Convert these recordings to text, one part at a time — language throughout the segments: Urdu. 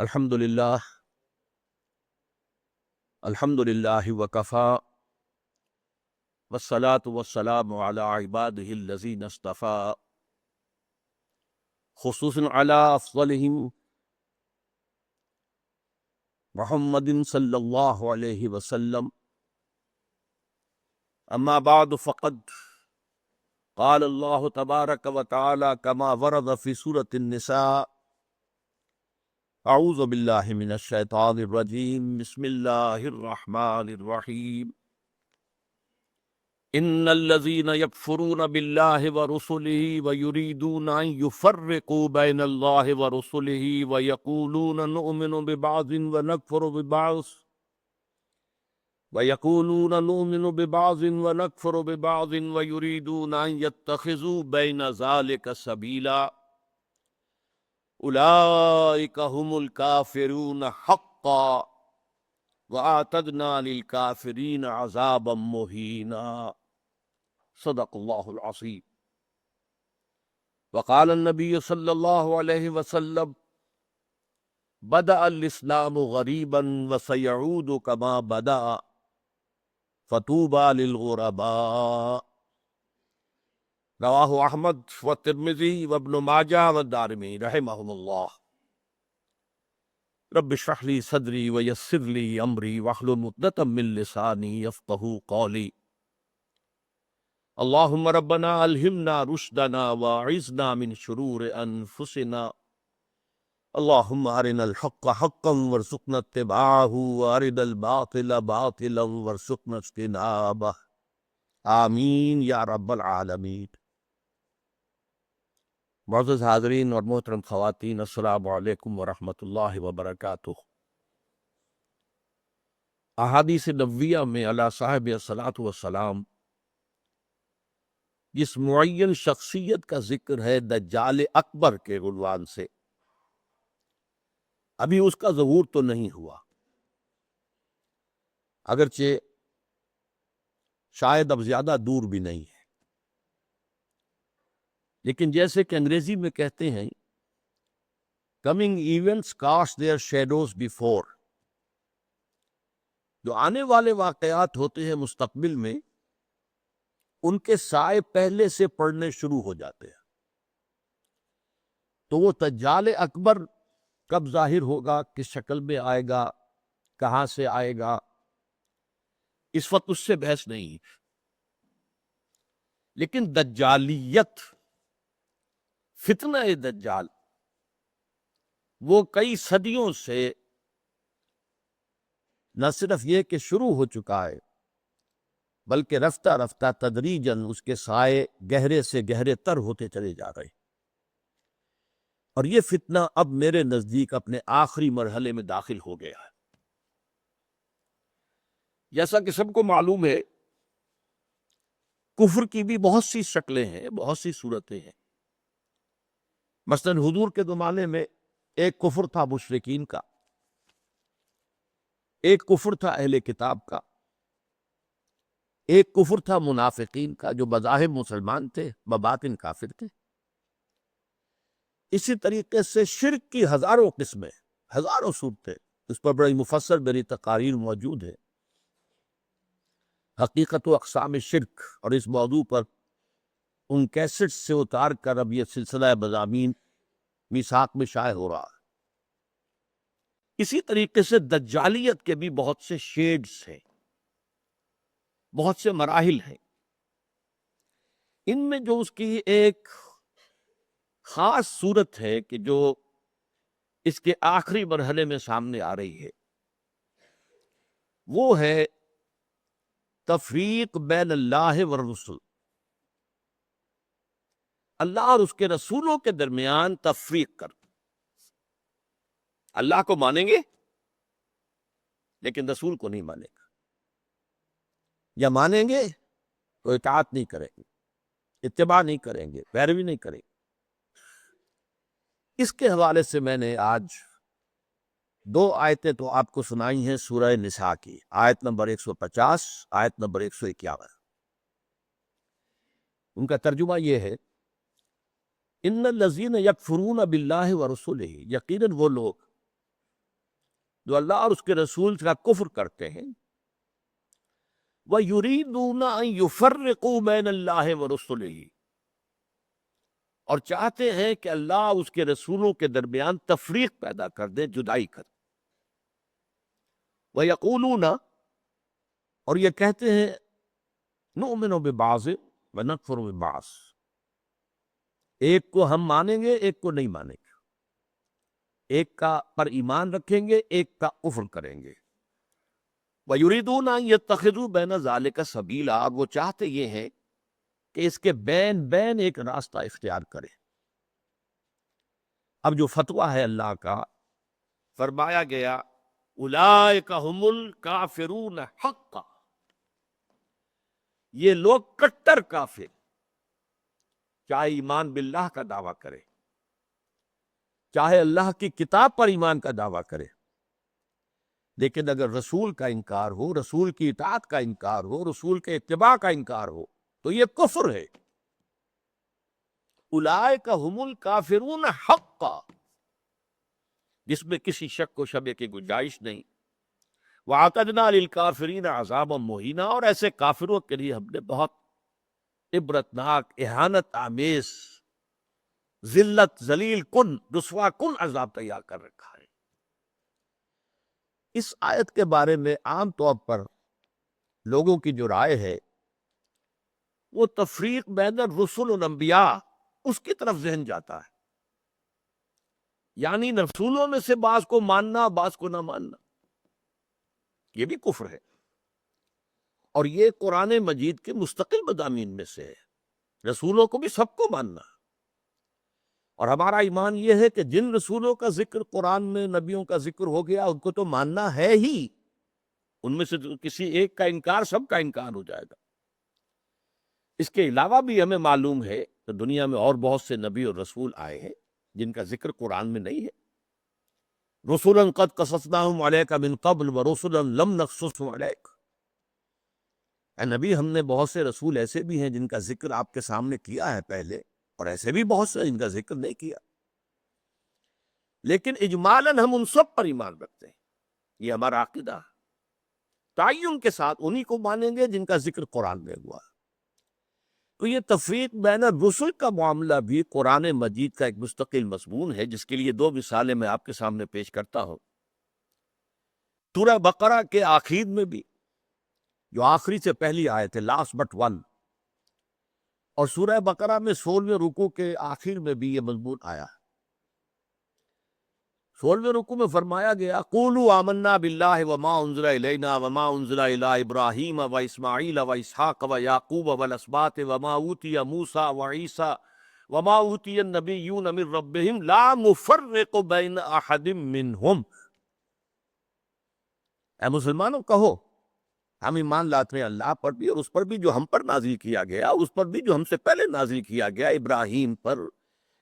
الحمد للہ وکفا والصلاة والسلام علی عبادہ الذین اصطفی خصوصاً علی افضلہم محمد صلی اللہ علیہ وسلم. اما بعد فقد قال اللہ تبارک و تعالی کما ورد فی سورۃ النساء. اعوذ باللہ من الشیطان الرجیم. بسم اللہ الرحمن الرحیم. ان الذين يكفرون بالله ورسله ويريدون ان يفرقوا بين الله ورسله ويقولون نؤمن ببعض ونكفر ببعض ويريدون ان يتخذوا بين ذلك سبيلا اولئك هم الكافرون حقا واعتدنا للكافرين عذابا مهينا. صدق اللہ العظیم. وقال النبی صلی اللہ علیہ وسلم بدأ الاسلام غریبا وسيعود كما بدأ فطوبى للغرباء. رواہ احمد والترمذی وابن ماجہ والدارمی رحمہم اللہ. رب اشرح لی صدری ویسر لی امری واحلل عقدۃ من لسانی یفقہوا قولی. اللہم ربنا الہمنا رشدنا واعذنا من شرور انفسنا. اللہم ارنا الحق حقا وارزقنا اتباعہ وارنا الباطل باطلا وارزقنا اجتنابہ. آمین یا رب العالمین. معزز حاضرین اور محترم خواتین، السلام علیکم ورحمۃ اللہ وبرکاتہ. احادیث نبویہ میں علی صاحب الصلاۃ والسلام جس معین شخصیت کا ذکر ہے دجال اکبر کے عنوان سے، ابھی اس کا ظہور تو نہیں ہوا، اگرچہ شاید اب زیادہ دور بھی نہیں ہے، لیکن جیسے کہ انگریزی میں کہتے ہیں coming events cast their shadows before. جو آنے والے واقعات ہوتے ہیں مستقبل میں، ان کے سائے پہلے سے پڑنے شروع ہو جاتے ہیں. تو وہ دجال اکبر کب ظاہر ہوگا، کس شکل میں آئے گا، کہاں سے آئے گا، اس وقت اس سے بحث نہیں. لیکن دجالیت، فتنہ دجال، وہ کئی صدیوں سے نہ صرف یہ کہ شروع ہو چکا ہے، بلکہ رفتہ رفتہ تدریجاً اس کے سائے گہرے سے گہرے تر ہوتے چلے جا رہے. اور یہ فتنہ اب میرے نزدیک اپنے آخری مرحلے میں داخل ہو گیا ہے. جیسا کہ سب کو معلوم ہے، کفر کی بھی بہت سی شکلیں ہیں، بہت سی صورتیں ہیں. مثلا حضور کے زمانے میں ایک کفر تھا مشرکین کا، ایک کفر تھا اہل کتاب کا، ایک کفر تھا منافقین کا جو بظاہر مسلمان تھے بباطن کافر تھے. اسی طریقے سے شرک کی ہزاروں قسمیں، ہزاروں صورتیں، اس پر بڑی مفصل میری تقاریر موجود ہے، حقیقت و اقسام شرک، اور اس موضوع پر ان کیسٹ سے اتار کر اب یہ سلسلہ مضامین میثاق میں شائع ہو رہا ہے. اسی طریقے سے دجالیت کے بھی بہت سے شیڈز ہیں، بہت سے مراحل ہیں. ان میں جو اس کی ایک خاص صورت ہے کہ جو اس کے آخری مرحلے میں سامنے آ رہی ہے، وہ ہے تفریق بین اللہ والرسل. اللہ اور اس کے رسولوں کے درمیان تفریق کر. اللہ کو مانیں گے لیکن رسول کو نہیں مانیں گے، یا مانیں گے تو اطاعت نہیں کریں گے، اتباع نہیں کریں گے، پیروی نہیں کریں گے. اس کے حوالے سے میں نے آج دو آیتیں تو آپ کو سنائی ہیں سورہ نساء کی، آیت نمبر 150، آیت نمبر 151. ان کا ترجمہ یہ ہے، ان الذین یکفرون باللہ ورسلہ، یقیناً وہ لوگ جو اللہ اور اس کے رسول کا کفر کرتے ہیں، وَيُرِيدُونَ أَن يُفَرِّقُوا بَيْنَ اللَّهِ وَرُسُلِهِ، اور چاہتے ہیں کہ اللہ اس کے رسولوں کے درمیان تفریق پیدا کر دے، جدائی کر دے۔ وَيَقُولُونَ، اور یہ کہتے ہیں، نُؤْمِنُ بِبَعْضٍ وَنَكْفُرُ بِبَعْضٍ، ایک کو ہم مانیں گے، ایک کو نہیں مانیں گے، ایک کا پر ایمان رکھیں گے، ایک کا کفر کریں گے۔ وَيُرِيدُونَ أَن يَتَّخِذُوا بَيْنَ ذَلِكَ سَبِيلًا، اور وہ چاہتے یہ ہیں کہ اس کے بین بین ایک راستہ اختیار کریں۔ اب جو فتویٰ ہے اللہ کا، فرمایا گیا اولئک هم الکافرون حقا، یہ لوگ کٹر کافر، چاہے ایمان باللہ کا دعویٰ کرے، چاہے اللہ کی کتاب پر ایمان کا دعویٰ کرے، لیکن اگر رسول کا انکار ہو، رسول کی اطاعت کا انکار ہو، رسول کے اتباع کا انکار ہو، تو یہ کفر ہے۔ اولئک هم الکافرون حقا، جس میں کسی شک و شبہ کی گنجائش نہیں۔ وَأَعْتَدْنَا لِلْكَافِرِينَ عَذَابًا مُهِينًا، اور ایسے کافروں کے لیے ہم نے بہت عبرتناک، اہانت آمیز، ذلت، ذلیل کن، رسوا کن عذاب تیار کر رکھا ہے۔ اس آیت کے بارے میں عام طور پر لوگوں کی جو رائے ہے، وہ تفریق بین الرسل والانبیاء، اس کی طرف ذہن جاتا ہے، یعنی رسولوں میں سے بعض کو ماننا، بعض کو نہ ماننا، یہ بھی کفر ہے، اور یہ قرآن مجید کے مستقل مضامین میں سے ہے۔ رسولوں کو بھی سب کو ماننا، اور ہمارا ایمان یہ ہے کہ جن رسولوں کا ذکر قرآن میں، نبیوں کا ذکر ہو گیا، ان کو تو ماننا ہے ہی، ان میں سے کسی ایک کا انکار سب کا انکار ہو جائے گا۔ اس کے علاوہ بھی ہمیں معلوم ہے کہ دنیا میں اور بہت سے نبی اور رسول آئے ہیں جن کا ذکر قرآن میں نہیں ہے۔ رسولا قد قصصناہم علیک من قبل ورسلا لم نقصصہم علیک، اے نبی، ہم نے بہت سے رسول ایسے بھی ہیں جن کا ذکر آپ کے سامنے کیا ہے پہلے، اور ایسے بھی بہت سے جن کا ذکر نہیں کیا، لیکن اجمالاً ہم ان سب پر ایمان رکھتے ہیں، یہ ہمارا عقیدہ ہے۔ تعین کے ساتھ انہی کو مانیں گے جن کا ذکر قرآن میں ہوا ہے۔ تو یہ تفریق بین الرسل کا معاملہ بھی قرآن مجید کا ایک مستقل مضمون ہے، جس کے لیے دو مثالیں میں آپ کے سامنے پیش کرتا ہوں۔ سورہ بقرہ کے آخر میں بھی، جو آخری سے پہلی آیت ہے، لاسٹ بٹ ون، اور سورہ بقرہ میں 16ویں رکوع کے آخر میں بھی یہ مضمون آیا ہے۔ 16ویں رکوع میں فرمایا گیا قولوا آمنا باللہ وما انزل الینا وما انزل الی ابراہیم واسماعیل واسحاق ویعقوب والاسباط وما اوتی موسیٰ وعیسیٰ وما اوتی النبیون من ربہم لا نفرق بین احد منہم۔ اے مسلمانوں کہو، ہم ایمان لاتے ہیں اللہ پر بھی، اور اس پر بھی جو ہم پر نازل کیا گیا، اس پر بھی جو ہم سے پہلے نازل کیا گیا، ابراہیم پر،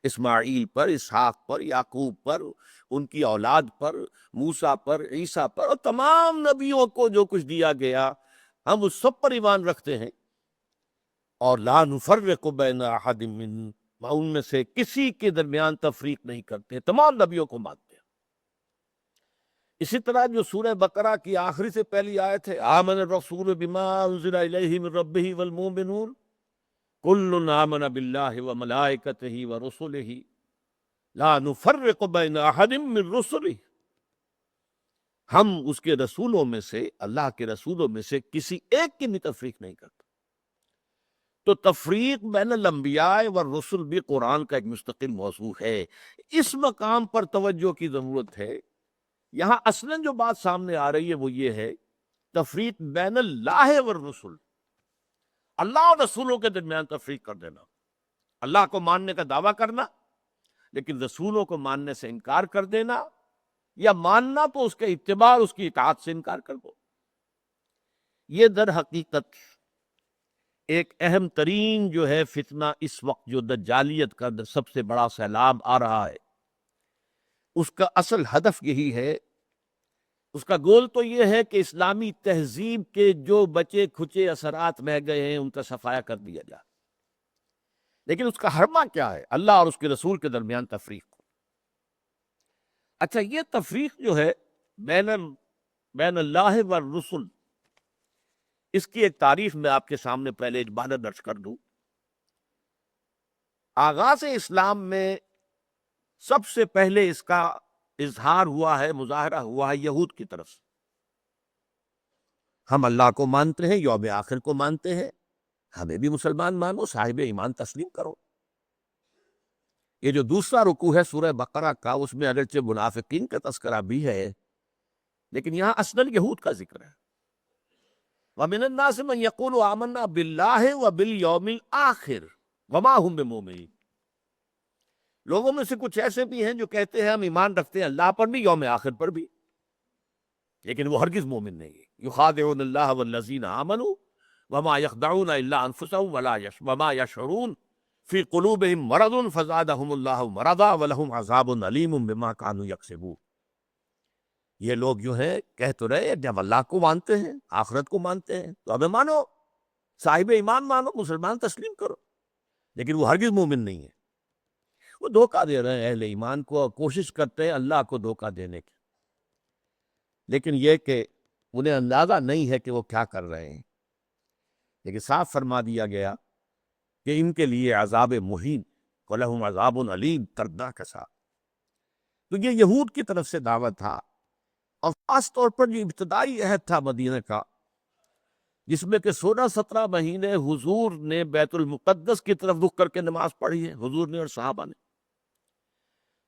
اسماعیل پر، اسحاق پر، یعقوب پر، ان کی اولاد پر، موسیٰ پر، عیسیٰ پر، اور تمام نبیوں کو جو کچھ دیا گیا، ہم اس سب پر ایمان رکھتے ہیں، اور لا نفرق بین احد منہم، ان میں سے کسی کے درمیان تفریق نہیں کرتے، تمام نبیوں کو مانتے ہیں۔ اسی طرح جو سورہ بقرہ کی آخری سے پہلی آیت ہے، آمن الرسول بما انزل الیہ من ربہ والمؤمنون کل آمن باللہ وملائکتہ ورسلہ لا نفرق بین احد من رسلہ، ہم اس کے رسولوں میں سے، اللہ کے رسولوں میں سے کسی ایک کی بھی تفریق نہیں کرتے۔ تو تفریق بین الانبیاء والرسل بھی قرآن کا ایک مستقل موضوع ہے۔ اس مقام پر توجہ کی ضرورت ہے۔ یہاں اصلاً جو بات سامنے آ رہی ہے وہ یہ ہے، تفریق بین اللہ والرسل، اللہ اور رسولوں کے درمیان تفریق کر دینا، اللہ کو ماننے کا دعویٰ کرنا لیکن رسولوں کو ماننے سے انکار کر دینا، یا ماننا تو اس کے اتباع، اس کی اطاعت سے انکار کر دو۔ یہ در حقیقت ایک اہم ترین جو ہے فتنہ اس وقت جو دجالیت کا سب سے بڑا سیلاب آ رہا ہے، اس کا اصل ہدف یہی ہے، اس کا گول تو یہ ہے کہ اسلامی تہذیب کے جو بچے کھچے اثرات بہ گئے ہیں ان کا صفایا کر دیا جائے، لیکن اس کا حرمہ کیا ہے؟ اللہ اور اس کے رسول کے درمیان تفریق۔ اچھا، یہ تفریق جو ہے بین بین اللہ والرسل، اس کی ایک تعریف میں آپ کے سامنے پہلے اجمالاً درج کر دوں۔ آغاز اسلام میں سب سے پہلے اس کا اظہار ہوا ہے، مظاہرہ ہوا ہے یہود کی طرف سے۔ ہم اللہ کو مانتے ہیں، یوم آخر کو مانتے ہیں، ہمیں بھی مسلمان مانو، صاحب ایمان تسلیم کرو۔ یہ جو دوسرا رکوع ہے سورہ بقرہ کا، اس میں اگرچہ منافقین کا تذکرہ بھی ہے، لیکن یہاں اصلاً یہود کا ذکر ہے۔ وَمِنَ النَّاسِ مَن يَقُولُ آمَنَّا بِاللَّهِ وَبِالْيَوْمِ الْآخِرِ وَمَا هُم بِمُؤْمِنِينَ۔ لوگوں میں سے کچھ ایسے بھی ہیں جو کہتے ہیں ہم ایمان رکھتے ہیں اللہ پر بھی، یوم آخر پر بھی، لیکن وہ ہرگز مومن نہیں ہے۔ يُخَادِعُونَ اللَّهَ وَالَّذِينَ آمَنُوا وَمَا يَخْدَعُونَ إِلَّا أَنفُسَهُمْ وَمَا يَشْعُرُونَ فِي قُلُوبِهِم مَرَضٌ فَزَادَهُمُ اللَّهُ مَرَضًا وَلَهُمْ عَذَابٌ أَلِيمٌ بِمَا كَانُوا يَكْسِبُونَ۔ یہ لوگ جو ہیں کہہ تو رہے جب اللہ کو مانتے ہیں، آخرت کو مانتے ہیں تو ہمیں مانو، صاحب ایمان مانو، مسلمان تسلیم کرو، لیکن وہ ہرگز مومن نہیں ہے۔ وہ دھوکہ دے رہے ہیں اہل ایمان کو، اور کوشش کرتے ہیں اللہ کو دھوکہ دینے کی، لیکن یہ کہ انہیں اندازہ نہیں ہے کہ وہ کیا کر رہے ہیں۔ لیکن صاف فرما دیا گیا کہ ان کے لیے عذاب مہین، وَلَهُمْ عَذَابٌ عَلِيمٌ، دردناک عذاب۔ تو یہ یہود کی طرف سے دعوت تھا، اور خاص طور پر جو ابتدائی عہد تھا مدینہ کا، جس میں کہ 16-17 مہینے حضور نے بیت المقدس کی طرف رخ کر کے نماز پڑھی ہے، حضور نے اور صحابہ نے۔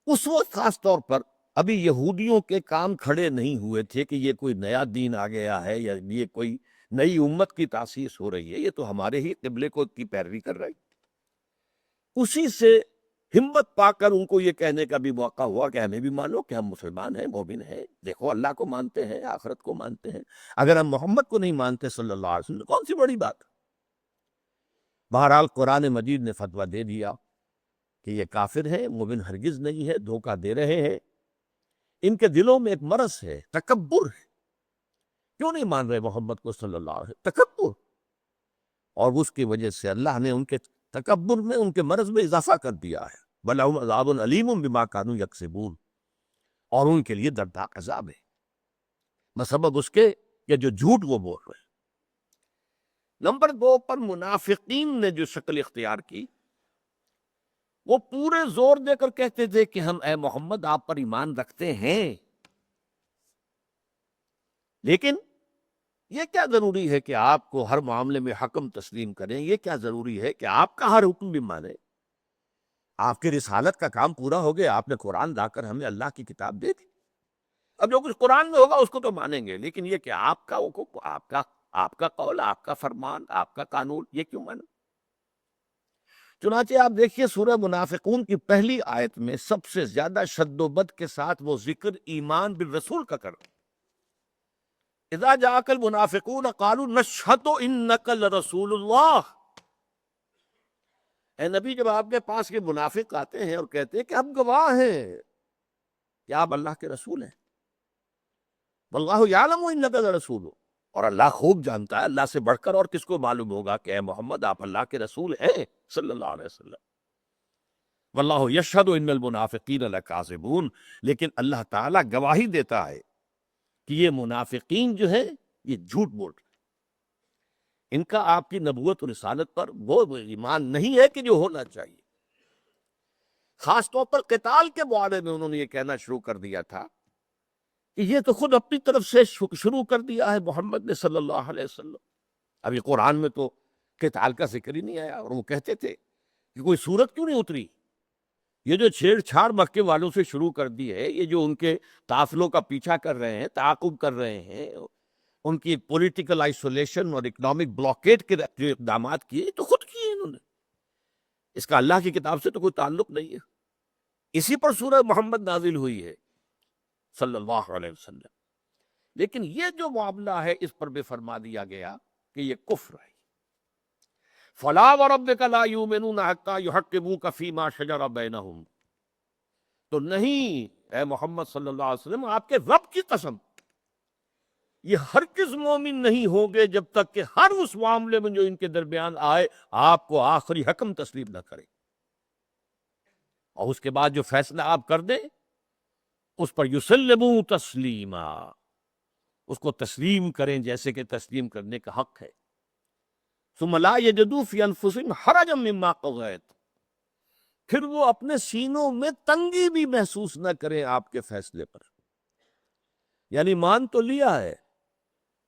اس وقت خاص طور پر ابھی یہودیوں کے کام کھڑے نہیں ہوئے تھے کہ یہ کوئی نیا دین آ گیا ہے یا یہ کوئی نئی امت کی تاسیس ہو رہی ہے، یہ تو ہمارے ہی قبلے کو کی پیروی کر رہی۔ اسی سے ہمت پا کر ان کو یہ کہنے کا بھی موقع ہوا کہ ہمیں بھی مانو کہ ہم مسلمان ہیں، مومن ہیں، دیکھو اللہ کو مانتے ہیں، آخرت کو مانتے ہیں، اگر ہم محمد کو نہیں مانتے صلی اللہ علیہ وسلم، کون سی بڑی بات۔ بہرحال قرآن مجید نے فتویٰ دے دیا کہ یہ کافر ہے، مومن ہرگز نہیں ہے، دھوکہ دے رہے ہیں۔ ان کے دلوں میں ایک مرض ہے، تکبر ہے۔ کیوں نہیں مان رہے محمد کو صلی اللہ علیہ وسلم؟ تکبر، اور اس کی وجہ سے اللہ نے ان کے تکبر میں، ان کے مرض میں اضافہ کر دیا ہے۔ وَلَهُمْ عَذَابٌ عَلِيمٌ بِمَا كَانُوا يَكْسِبُونَ، اور ان کے لیے دردناک عذاب ہے بسبب اس کے کہ جو جھوٹ وہ بول رہے ہیں۔ نمبر 2 پر منافقین نے جو شکل اختیار کی، وہ پورے زور دے کر کہتے تھے کہ ہم اے محمد آپ پر ایمان رکھتے ہیں، لیکن یہ کیا ضروری ہے کہ آپ کو ہر معاملے میں حکم تسلیم کریں؟ یہ کیا ضروری ہے کہ آپ کا ہر حکم بھی مانیں؟ آپ کی رسالت کا کام پورا ہو گیا، آپ نے قرآن لا کر ہمیں اللہ کی کتاب دے دی، اب جو کچھ قرآن میں ہوگا اس کو تو مانیں گے، لیکن یہ کہ آپ کا حکم، آپ کا قول، آپ کا فرمان، آپ کا قانون، یہ کیوں مانیں؟ چنانچہ آپ دیکھیے سورہ منافقون کی پہلی آیت میں سب سے زیادہ شد و بد کے ساتھ وہ ذکر ایمان بالرسول کا کر، اذا جاءک المنافقون قالوا نشہد انک لرسول اللہ۔ اے نبی، جب آپ کے پاس یہ منافق آتے ہیں اور کہتے ہیں کہ ہم گواہ ہیں کہ آپ اللہ کے رسول ہیں، واللہ یعلم انک لرسول، اور اللہ خوب جانتا ہے، اللہ سے بڑھ کر اور کس کو معلوم ہوگا کہ اے محمد آپ اللہ کے رسول ہیں صلی اللہ علیہ وسلم۔ واللہ یشہد ان المنافقین لکاذبون، لیکن اللہ تعالیٰ گواہی دیتا ہے کہ یہ منافقین جو ہے یہ جھوٹ بول رہے ہیں، ان کا آپ کی نبوت و رسالت پر وہ ایمان نہیں ہے کہ جو ہونا چاہیے۔ خاص طور پر قتال کے بارے میں انہوں نے یہ کہنا شروع کر دیا تھا کہ یہ تو خود اپنی طرف سے شروع کر دیا ہے محمد نے صلی اللہ علیہ وسلم۔ ابھی قرآن میں تو قتال کا ذکر ہی نہیں آیا، اور وہ کہتے تھے کہ کوئی صورت کیوں نہیں اتری؟ یہ جو چھیڑ چھاڑ مکے والوں سے شروع کر دی ہے، یہ جو ان کے قافلوں کا پیچھا کر رہے ہیں، تعاقب کر رہے ہیں، ان کی پولیٹیکل آئسولیشن اور اکنامک بلاکیٹ کے جو اقدامات کیے تو خود کیے انہوں نے، اس کا اللہ کی کتاب سے تو کوئی تعلق نہیں ہے۔ اسی پر سورہ محمد نازل ہوئی ہے صلی اللہ علیہ وسلم، لیکن یہ جو معاملہ ہے اس پر بھی فرما دیا گیا کہ یہ کفر ہے۔ فَلَا وَرَبِّكَ لَا يُؤْمِنُونَ حَتَّىٰ يُحَكِّمُوكَ فِي مَا شَجَرَ بَيْنَهُمْ، تو نہیں اے محمد صلی اللہ علیہ وسلم، آپ کے رب کی قسم، یہ ہرگز مومن نہیں ہوں گے جب تک کہ ہر اس معاملے میں جو ان کے درمیان آئے آپ کو آخری حکم تسلیم نہ کرے، اور اس کے بعد جو فیصلہ آپ کر دیں اس پر یسلموا تسلیما، اس کو تسلیم کریں جیسے کہ تسلیم کرنے کا حق ہے۔ ثم لا یجدوا فی انفسہم حرجا مما قضیت، پھر وہ اپنے سینوں میں تنگی بھی محسوس نہ کریں آپ کے فیصلے پر۔ یعنی مان تو لیا ہے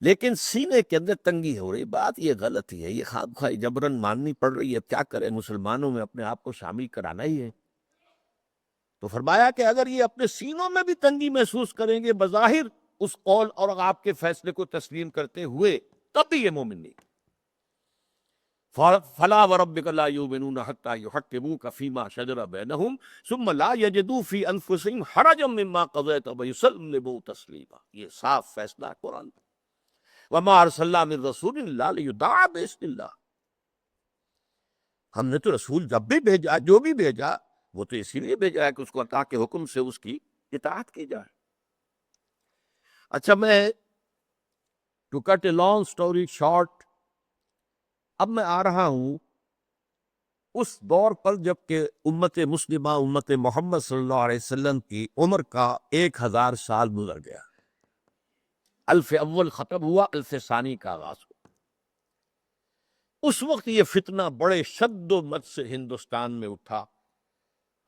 لیکن سینے کے اندر تنگی ہو رہی، بات یہ غلط ہی ہے، یہ خواہ جبرن ماننی پڑ رہی ہے، کیا کریں، مسلمانوں میں اپنے آپ کو شامل کرانا ہی ہے۔ تو فرمایا کہ اگر یہ اپنے سینوں میں بھی تنگی محسوس کریں گے بظاہر اس قول اور آپ کے فیصلے کو تسلیم کرتے ہوئے، تب بھی یہ مومن نہیں۔ فَلَا وَرَبِّكَ لَا يُؤْمِنُونَ حَتَّى يُحَكِّمُوكَ فِيمَا شَجَرَ بَيْنَهُمْ ثُمَّ لَا يَجِدُوا فِي أَنفُسِهِمْ حَرَجًا مِّمَّا قَضَيْتَ وَيُسَلِّمُوا تَسْلِيمًا، یہ صاف فیصلہ ہے قرآن۔ وَمَا أَرْسَلْنَا مِن رَّسُولٍ إِلَّا لِيُطَاعَ بِإِذْنِ اللَّهِ، ہم نے تو رسول جب بھی بھیجا، جو بھی بھیجا، وہ تو اسی لیے بھیجا ہے کہ اس کو اللہ کے حکم سے اس کی اطاعت کی جائے۔ اچھا، میں to cut a long story short, اب میں آ رہا ہوں اس دور پر جب کہ امت مسلمہ، امت محمد صلی اللہ علیہ وسلم کی عمر کا 1000 سال گزر گیا، الف اول ختم ہوا، الف ثانی کا آغاز ہوا۔ اس وقت یہ فتنہ بڑے شد و مد سے ہندوستان میں اٹھا،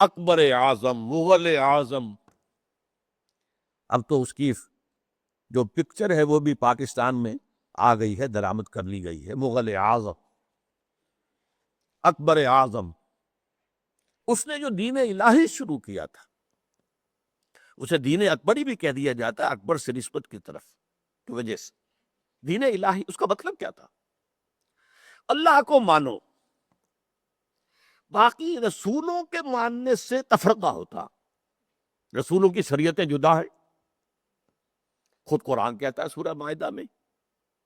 اکبر اعظم، مغل اعظم، اب تو اس کی جو پکچر ہے وہ بھی پاکستان میں آ گئی ہے، درآمد کر لی گئی ہے، مغل اعظم، اکبر اعظم۔ اس نے جو دین الہی شروع کیا تھا، اسے دین اکبری بھی کہہ دیا جاتا ہے، اکبر سے نسبت کی طرف کی وجہ سے۔ دین الہی اس کا مطلب کیا تھا؟ اللہ کو مانو، باقی رسولوں کے ماننے سے تفرقہ ہوتا، رسولوں کی شریعتیں جدا ہے۔ خود قرآن کہتا ہے سورہ مائدہ میں،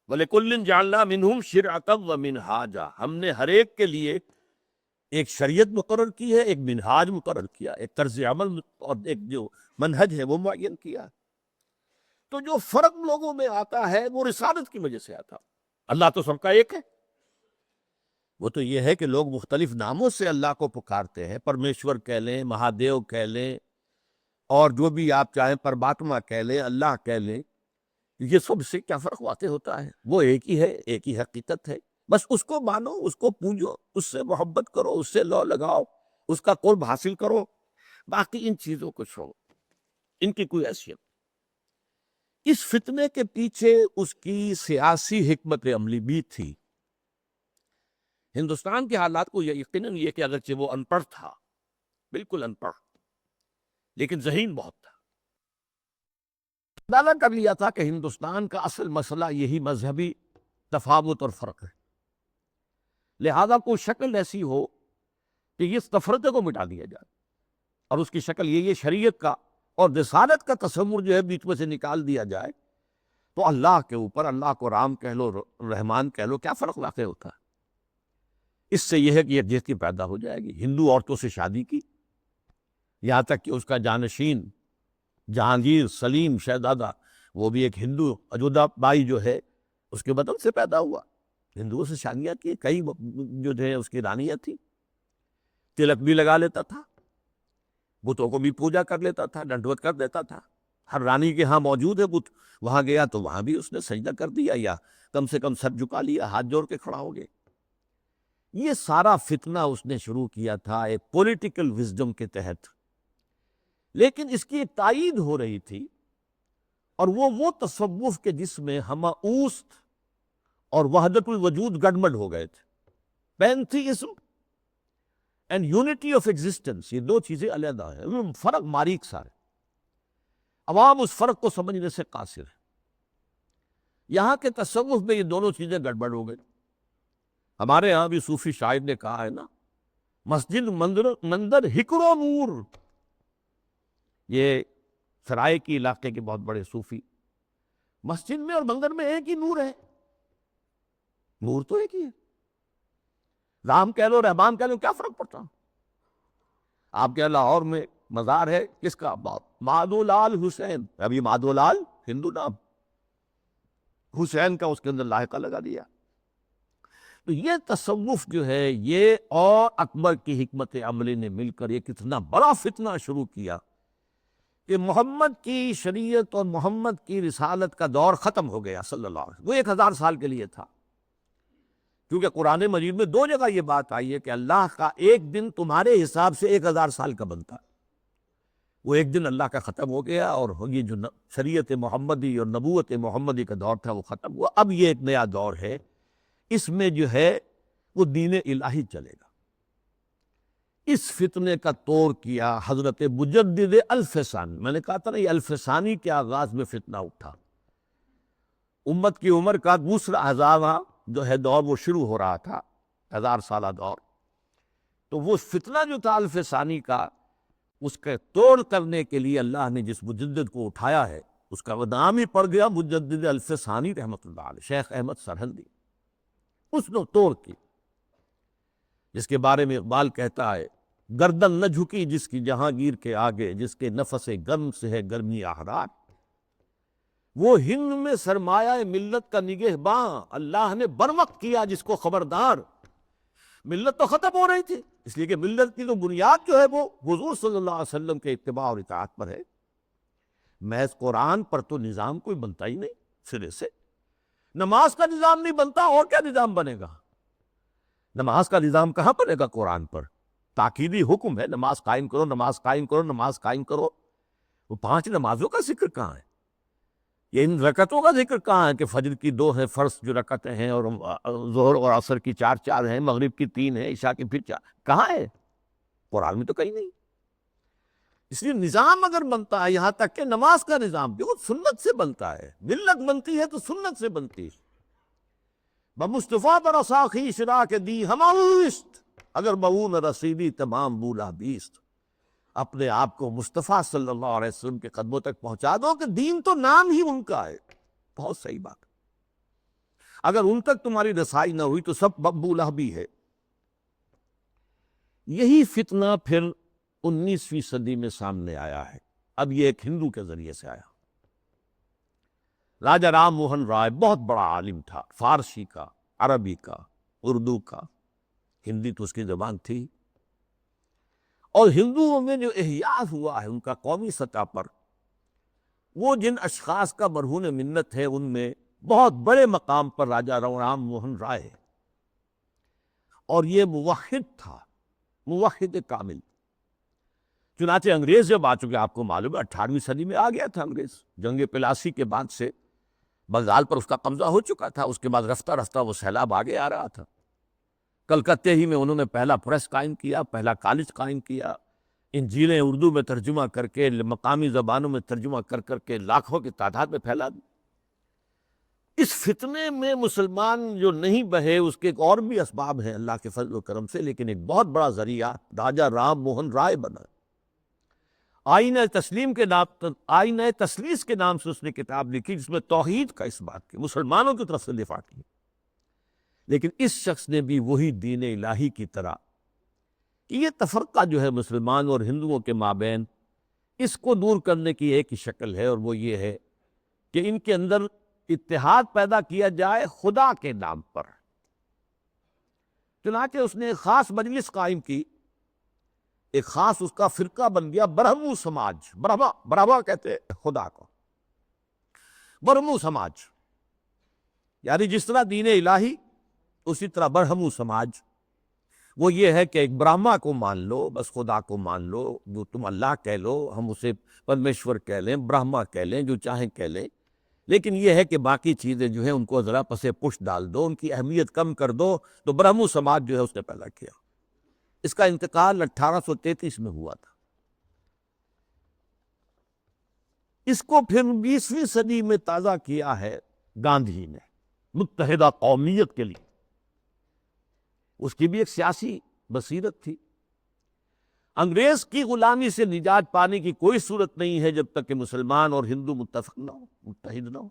وَلِكُلٍّ جَعَلْنَا مِنْهُمْ شِرْعَةً وَمِنْهَاجًا، ہم نے ہر ایک کے لیے ایک شریعت مقرر کی ہے، ایک منہاج مقرر کیا، ایک طرز عمل اور ایک جو منہج ہے وہ معین کیا۔ تو جو فرق لوگوں میں آتا ہے وہ رسالت کی وجہ سے آتا۔ اللہ تو سب کا ایک ہے، وہ تو یہ ہے کہ لوگ مختلف ناموں سے اللہ کو پکارتے ہیں، پرمیشور کہہ لیں، مہادیو کہہ لیں، اور جو بھی آپ چاہیں، پرماتما کہہ لیں، اللہ کہہ لیں، یہ سب سے کیا فرق واقع ہوتا ہے؟ وہ ایک ہی ہے، ایک ہی حقیقت ہے، بس اس کو مانو، اس کو پوجو، اس سے محبت کرو، اس سے لو لگاؤ، اس کا قرب حاصل کرو، باقی ان چیزوں کو چھوڑو، ان کی کوئی حیثیت۔ اس فتنے کے پیچھے اس کی سیاسی حکمت عملی بھی تھی۔ ہندوستان کے حالات کو یقیناً یہ کہ اگرچہ وہ ان پڑھ تھا، بالکل ان پڑھ، لیکن ذہین بہت تھا، اندازہ کر لیا تھا کہ ہندوستان کا اصل مسئلہ یہی مذہبی تفاوت اور فرق ہے، لہذا کوئی شکل ایسی ہو کہ اس تفرقے کو مٹا دیا جائے، اور اس کی شکل یہ شریعت کا اور رسالت کا تصور جو ہے بیچ میں سے نکال دیا جائے، تو اللہ کے اوپر، اللہ کو رام کہہ لو، رحمان کہہ لو، کیا فرق واقع ہوتا ہے؟ اس سے یہ ہے کہ یکجہتی پیدا ہو جائے گی۔ ہندو عورتوں سے شادی کی، یہاں تک کہ اس کا جانشین جہانگیر سلیم شہزادہ، وہ بھی ایک ہندو، اجودھا بائی جو ہے اس کے بدن سے پیدا ہوا، ہندوؤں سے شادیاں کی، کئی جو تھے اس کی رانیاں تھیں، تلک بھی لگا لیتا تھا، بتوں کو بھی پوجا کر لیتا تھا، ڈنڈوت کر دیتا تھا، ہر رانی کے ہاں موجود ہے بت، وہاں گیا تو وہاں بھی اس نے سجدہ کر دیا، یا کم سے کم سر جھکا لیا، ہاتھ جوڑ کے کھڑا ہو گئے۔ یہ سارا فتنہ اس نے شروع کیا تھا ایک پولیٹیکل وزڈم کے تحت، لیکن اس کی ایک تائید ہو رہی تھی، اور وہ تصوف کے جس میں ہمہ-اوست اور وحدت الوجود گڑبڑ ہو گئے تھے۔ Pantheism and unity of existence, یہ دو چیزیں علیحدہ ہیں، فرق باریک سا ہے، عوام اس فرق کو سمجھنے سے قاصر ہے۔ یہاں کے تصوف میں یہ دونوں چیزیں گڑبڑ ہو گئی۔ ہمارے ہاں بھی صوفی شاعر نے کہا ہے نا، مسجد مندر ہکڑو نور، یہ سرائے کی علاقے کے بہت بڑے صوفی، مسجد میں اور مندر میں ایک ہی نور ہے، نور تو ایک ہی ہے، رام کہہ لو، رحمان کہہ لو، کیا فرق پڑتا؟ آپ کے لاہور میں مزار ہے کس کا؟ مادھو لال حسین، ابھی مادھو لال ہندو نام، حسین کا اس کے اندر لاحقہ لگا دیا۔ تو یہ تصوف جو ہے، یہ اور اکبر کی حکمت عملی نے مل کر یہ کتنا بڑا فتنہ شروع کیا کہ محمد کی شریعت اور محمد کی رسالت کا دور ختم ہو گیا صلی اللہ علیہ وسلم. وہ 1000 سال کے لیے تھا، کیونکہ قرآن مجید میں 2 جگہ یہ بات آئی ہے کہ اللہ کا ایک دن تمہارے حساب سے 1000 سال کا بنتا ہے. وہ ایک دن اللہ کا ختم ہو گیا، اور یہ جو شریعت محمدی اور نبوت محمدی کا دور تھا وہ ختم ہوا. اب یہ ایک نیا دور ہے، اس میں جو ہے وہ دین الہی چلے گا. اس فتنے کا توڑ کیا حضرت مجدد الف ثانی. میں نے کہا تھا نا یہ الف ثانی کے آغاز میں فتنہ اٹھا. امت کی عمر کا دوسرا ہزارواں جو ہے دور وہ شروع ہو رہا تھا، 1000 سالہ دور. تو وہ فتنہ جو تھا الف ثانی کا، اس کے توڑ کرنے کے لیے اللہ نے جس مجدد کو اٹھایا ہے اس کا وہ نام ہی پڑ گیا مجدد الف ثانی رحمۃ اللہ علیہ، شیخ احمد سرہندی. اس نے توڑ کی، جس کے بارے میں اقبال کہتا ہے گردن نہ جھکی جس کی جہانگیر کے آگے، جس کے نفس گرم سے ہے گرمی احرار. وہ ہند میں سرمایہ ملت کا نگہباں، اللہ نے بروقت کیا جس کو خبردار. ملت تو ختم ہو رہی تھی، اس لیے کہ ملت کی تو بنیاد جو ہے وہ حضور صلی اللہ علیہ وسلم کے اتباع اور اطاعت پر ہے. محض قرآن پر تو نظام کوئی بنتا ہی نہیں سرے سے. نماز کا نظام نہیں بنتا، اور کیا نظام بنے گا؟ نماز کا نظام کہاں بنے گا قرآن پر؟ تاکیدی حکم ہے نماز قائم کرو، نماز قائم کرو، نماز قائم کرو. وہ 5 نمازوں کا ذکر کہاں ہے؟ یہ ان رکعتوں کا ذکر کہاں ہے کہ فجر کی 2 ہے فرض جو رکعتیں ہیں، اور ظہر اور عصر کی 4 ہیں، مغرب کی 3 ہیں، عشاء کی پھر 4. کہاں ہے؟ قرآن میں تو کہیں نہیں. اس لیے نظام اگر بنتا ہے، یہاں تک کہ نماز کا نظام بھی وہ سنت سے بنتا ہے. ملت بنتی ہے تو سنت سے بنتی ہے. بمصطفیٰ پر ساخی شرا کے دی ہماوست، اگر بہون رسیدی تمام بولا بیست. اپنے آپ کو مصطفیٰ صلی اللہ علیہ وسلم کے قدموں تک پہنچا دو کہ دین تو نام ہی ان کا ہے. بہت صحیح بات. اگر ان تک تمہاری رسائی نہ ہوئی تو سب مقبولہ بھی ہے. یہی فتنہ پھر 19ویں صدی میں سامنے آیا ہے. اب یہ ایک ہندو کے ذریعے سے آیا. راجہ رام موہن رائے بہت بڑا عالم تھا، فارسی کا، عربی کا، اردو کا. ہندی تو اس کی زبان تھی. اور ہندوؤں میں جو احیاء ہوا ہے ان کا قومی سطح پر، وہ جن اشخاص کا مرہون منت ہے ان میں بہت بڑے مقام پر راجہ رام موہن رائے ہے. اور یہ موحد تھا، موحد کامل. چنانچہ انگریز جب آ چکے، آپ کو معلوم ہے 18ویں صدی میں آ گیا تھا انگریز. جنگ پلاسی کے بعد سے بنگال پر اس کا قبضہ ہو چکا تھا. اس کے بعد رفتہ رفتہ وہ سیلاب آگے آ رہا تھا. کلکتے ہی میں انہوں نے پہلا پریس قائم کیا، پہلا کالج قائم کیا. انجیلیں اردو میں ترجمہ کر کے، مقامی زبانوں میں ترجمہ کر کر کے لاکھوں کی تعداد میں پھیلا دی. اس فتنے میں مسلمان جو نہیں بہے اس کے ایک اور بھی اسباب ہیں اللہ کے فضل و کرم سے، لیکن ایک بہت بڑا ذریعہ راجہ رام موہن رائے بنا. آئینہ تسلیم کے نام، آئینہ تسلیس کے نام سے اس نے کتاب لکھی جس میں توحید کا اس بات کی مسلمانوں کی طرف سے دفاع کی. لیکن اس شخص نے بھی وہی دین الہی کی طرح کہ یہ تفرقہ جو ہے مسلمان اور ہندوؤں کے مابین، اس کو دور کرنے کی ایک ہی شکل ہے، اور وہ یہ ہے کہ ان کے اندر اتحاد پیدا کیا جائے خدا کے نام پر. چنانچہ اس نے ایک خاص مجلس قائم کی، ایک خاص اس کا فرقہ بن گیا برہمو سماج. برہما کہتے ہیں خدا کو، برہمو سماج. یعنی جس طرح دین الہی اسی طرح برہمو سماج. وہ یہ ہے کہ ایک برہما کو مان لو، بس خدا کو مان لو، جو تم اللہ کہہ لو، ہم اسے پرمیشور کہہ لیں، برہما کہہ لیں، جو چاہیں کہہ لیں. لیکن یہ ہے کہ باقی چیزیں جو ہیں ان کو ذرا پسے پش ڈال دو، ان کی اہمیت کم کر دو. تو برہمو سماج جو ہے اس نے پیدا کیا. اس کا انتقال 1833 میں ہوا تھا. اس کو پھر 20ویں صدی میں تازہ کیا ہے گاندھی نے متحدہ قومیت کے لیے. اس کی بھی ایک سیاسی بصیرت تھی. انگریز کی غلامی سے نجات پانے کی کوئی صورت نہیں ہے جب تک کہ مسلمان اور ہندو متفق نہ ہو، متحد نہ ہو.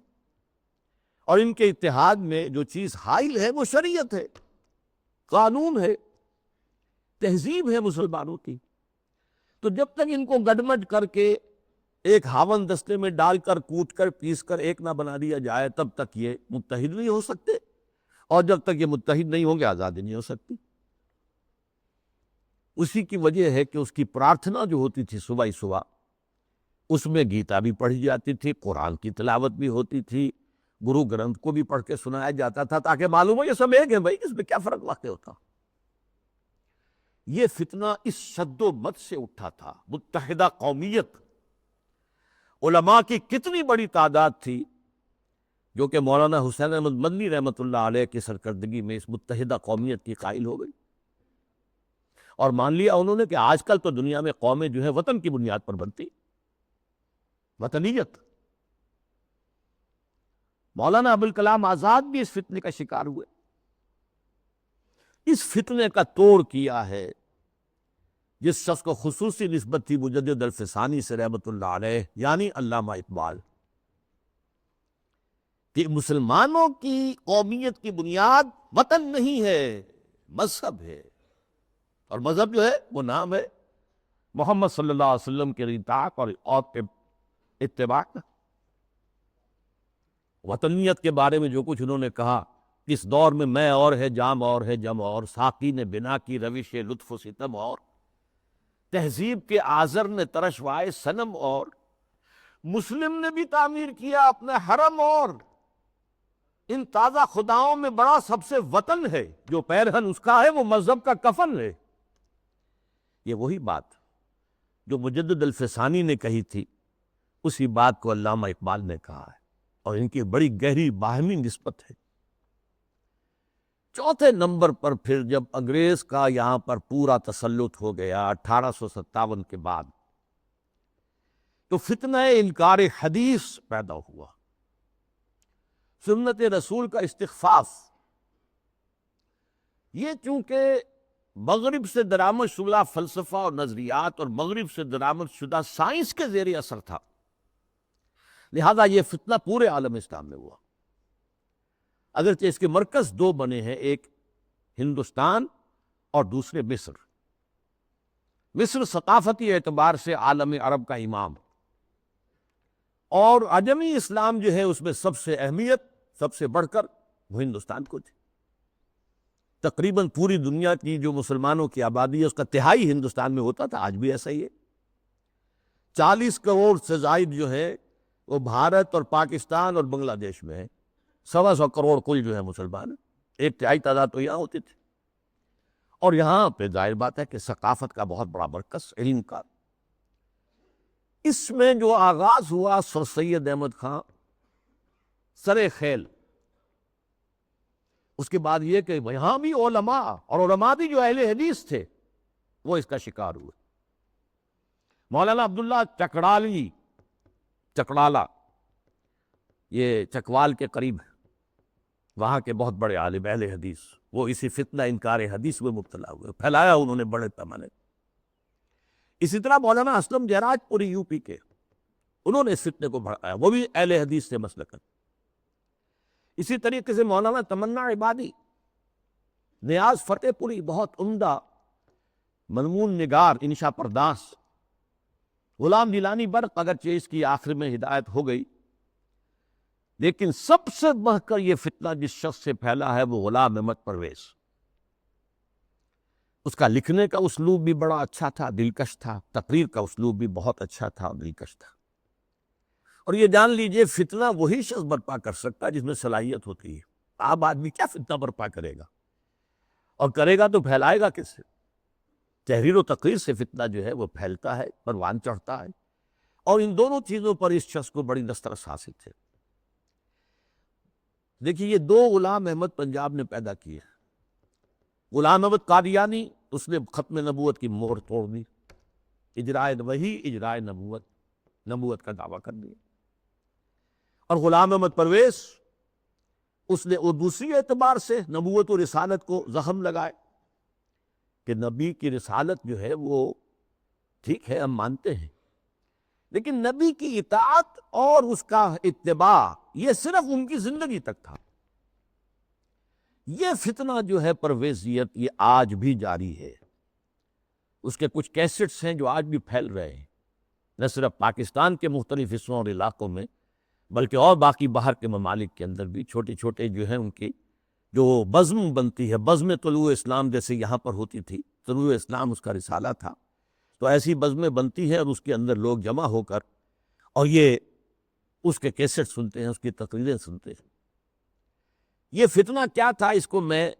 اور ان کے اتحاد میں جو چیز حائل ہے وہ شریعت ہے، قانون ہے، تہذیب ہے مسلمانوں کی. تو جب تک ان کو گڈمڈ کر کے ایک ہاون دستے میں ڈال کر کوٹ کر پیس کر ایک نہ بنا دیا جائے، تب تک یہ متحد نہیں ہو سکتے. اور جب تک یہ متحد نہیں ہوں گے آزادی نہیں ہو سکتی. اسی کی وجہ ہے کہ اس کی پرارتھنا جو ہوتی تھی صبح ہی صبح اس میں گیتا بھی پڑھی جاتی تھی، قرآن کی تلاوت بھی ہوتی تھی، گرو گرنتھ کو بھی پڑھ کے سنایا جاتا تھا، تاکہ معلوم ہو یہ سب ایک ہے بھائی، اس میں کیا فرق واقع ہوتا۔ یہ فتنہ اس شد و مت سے اٹھا تھا، متحدہ قومیت، علماء کی کتنی بڑی تعداد تھی جو کہ مولانا حسین احمد مدنی رحمۃ اللہ علیہ کی سرکردگی میں اس متحدہ قومیت کی قائل ہو گئی، اور مان لیا انہوں نے کہ آج کل تو دنیا میں قومیں جو ہیں وطن کی بنیاد پر بنتی، وطنیت۔ مولانا ابوالکلام آزاد بھی اس فتنے کا شکار ہوئے۔ اس فتنے کا توڑ کیا ہے جس شخص کو خصوصی نسبت تھی مجدد الفسانی سے رحمت اللہ علیہ، یعنی علامہ اقبال، کہ مسلمانوں کی قومیت کی بنیاد وطن نہیں ہے، مذہب ہے، اور مذہب جو ہے وہ نام ہے محمد صلی اللہ علیہ وسلم کے اطاعت اور اتباع۔ وطنیت کے بارے میں جو کچھ انہوں نے کہا، اس دور میں اور ہے، جام اور ہے، جم اور، ساقی نے بنا کی روش لطف و ستم اور، تہذیب کے آزر نے ترشوائے صنم اور، مسلم نے بھی تعمیر کیا اپنا حرم اور، ان تازہ خداؤں میں بڑا سب سے وطن ہے، جو پیرہن اس کا ہے وہ مذہب کا کفن ہے۔ یہ وہی بات جو مجدد الفسانی نے کہی تھی، اسی بات کو علامہ اقبال نے کہا ہے، اور ان کی بڑی گہری باہمی نسبت ہے۔ چوتھے نمبر پر پھر جب انگریز کا یہاں پر پورا تسلط ہو گیا 1857 کے بعد، تو فتنہ انکار حدیث پیدا ہوا، سنت رسول کا استخفاف۔ یہ چونکہ مغرب سے درآمد شدہ فلسفہ اور نظریات اور مغرب سے درآمد شدہ سائنس کے زیر اثر تھا، لہذا یہ فتنہ پورے عالم اسلام میں ہوا۔ اگرچہ اس کے مرکز دو بنے ہیں، ایک ہندوستان اور دوسرے مصر۔ مصر ثقافتی اعتبار سے عالم عرب کا امام، اور عجمی اسلام جو ہے اس میں سب سے اہمیت، سب سے بڑھ کر وہ ہندوستان کو تھی۔ تقریباً پوری دنیا کی جو مسلمانوں کی آبادی ہے اس کا تہائی ہندوستان میں ہوتا تھا، آج بھی ایسا ہی ہے۔ 40 کروڑ سے زائد جو ہے وہ بھارت اور پاکستان اور بنگلہ دیش میں ہے، 125 کروڑ کل جو ہے مسلمان، ایک تہائی تعداد تو یہاں ہوتی تھی۔ اور یہاں پہ ظاہر بات ہے کہ ثقافت کا بہت بڑا مرکز، علم کا۔ اس میں جو آغاز ہوا سر سید احمد خان سر خیل، اس کے بعد یہ کہ یہاں بھی علماء، اور علماء بھی جو اہل حدیث تھے، وہ اس کا شکار ہوئے۔ مولانا عبداللہ چکڑالی، چکڑالہ، یہ چکوال کے قریب ہے، وہاں کے بہت بڑے عالم اہل حدیث، وہ اسی فتنہ انکار حدیث میں مبتلا ہوئے، پھیلایا انہوں نے بڑے پیمانے۔ اسی طرح مولانا اسلم جراج پوری یو پی کے، انہوں نے اس فتنے کو بڑھایا، وہ بھی اہل حدیث سے مسلکن۔ اسی طریقے سے مولانا تمنا عبادی، نیاز فتح پوری، بہت عمدہ مضمون نگار، انشا پرداس۔ غلام جیلانی برق، اگرچہ اس کی آخر میں ہدایت ہو گئی، لیکن سب سے بڑھ کر یہ فتنہ جس شخص سے پھیلا ہے وہ غلام احمد پرویز۔ اس کا لکھنے کا اسلوب بھی بڑا اچھا تھا، دلکش تھا، تقریر کا اسلوب بھی بہت اچھا تھا اور دلکش تھا۔ اور یہ جان لیجئے فتنہ وہی شخص برپا کر سکتا ہے جس میں صلاحیت ہوتی ہے۔ عام آدمی کیا فتنہ برپا کرے گا، اور کرے گا تو پھیلائے گا کس سے؟ تحریر و تقریر سے فتنہ جو ہے وہ پھیلتا ہے، پروان چڑھتا ہے، اور ان دونوں چیزوں پر اس شخص کو بڑی دسترس حاصل تھے۔ دیکھیے یہ دو غلام احمد پنجاب نے پیدا کیے۔ غلام احمد قادیانی، اس نے ختم نبوت کی مہر توڑ دی، اجرائے وحی، اجرائے نبوت، نبوت کا دعویٰ کر دیا۔ اور غلام احمد پرویز، اس نے وہ دوسری اعتبار سے نبوت و رسالت کو زخم لگائے کہ نبی کی رسالت جو ہے وہ ٹھیک ہے ہم مانتے ہیں، لیکن نبی کی اطاعت اور اس کا اتباع یہ صرف ان کی زندگی تک تھا۔ یہ فتنہ جو ہے پرویزیت، یہ آج بھی جاری ہے۔ اس کے کچھ کیسٹس ہیں جو آج بھی پھیل رہے ہیں، نہ صرف پاکستان کے مختلف حصوں اور علاقوں میں، بلکہ اور باقی باہر کے ممالک کے اندر بھی چھوٹے چھوٹے جو ہیں ان کی جو بزم بنتی ہے، بزم طلوع اسلام جیسے یہاں پر ہوتی تھی، طلوع اسلام اس کا رسالہ تھا، تو ایسی بزمیں بنتی ہیں اور اس کے اندر لوگ جمع ہو کر اور یہ اس کے کیسٹ سنتے ہیں، اس کی تقریریں سنتے ہیں۔ یہ فتنہ کیا تھا، اس کو میں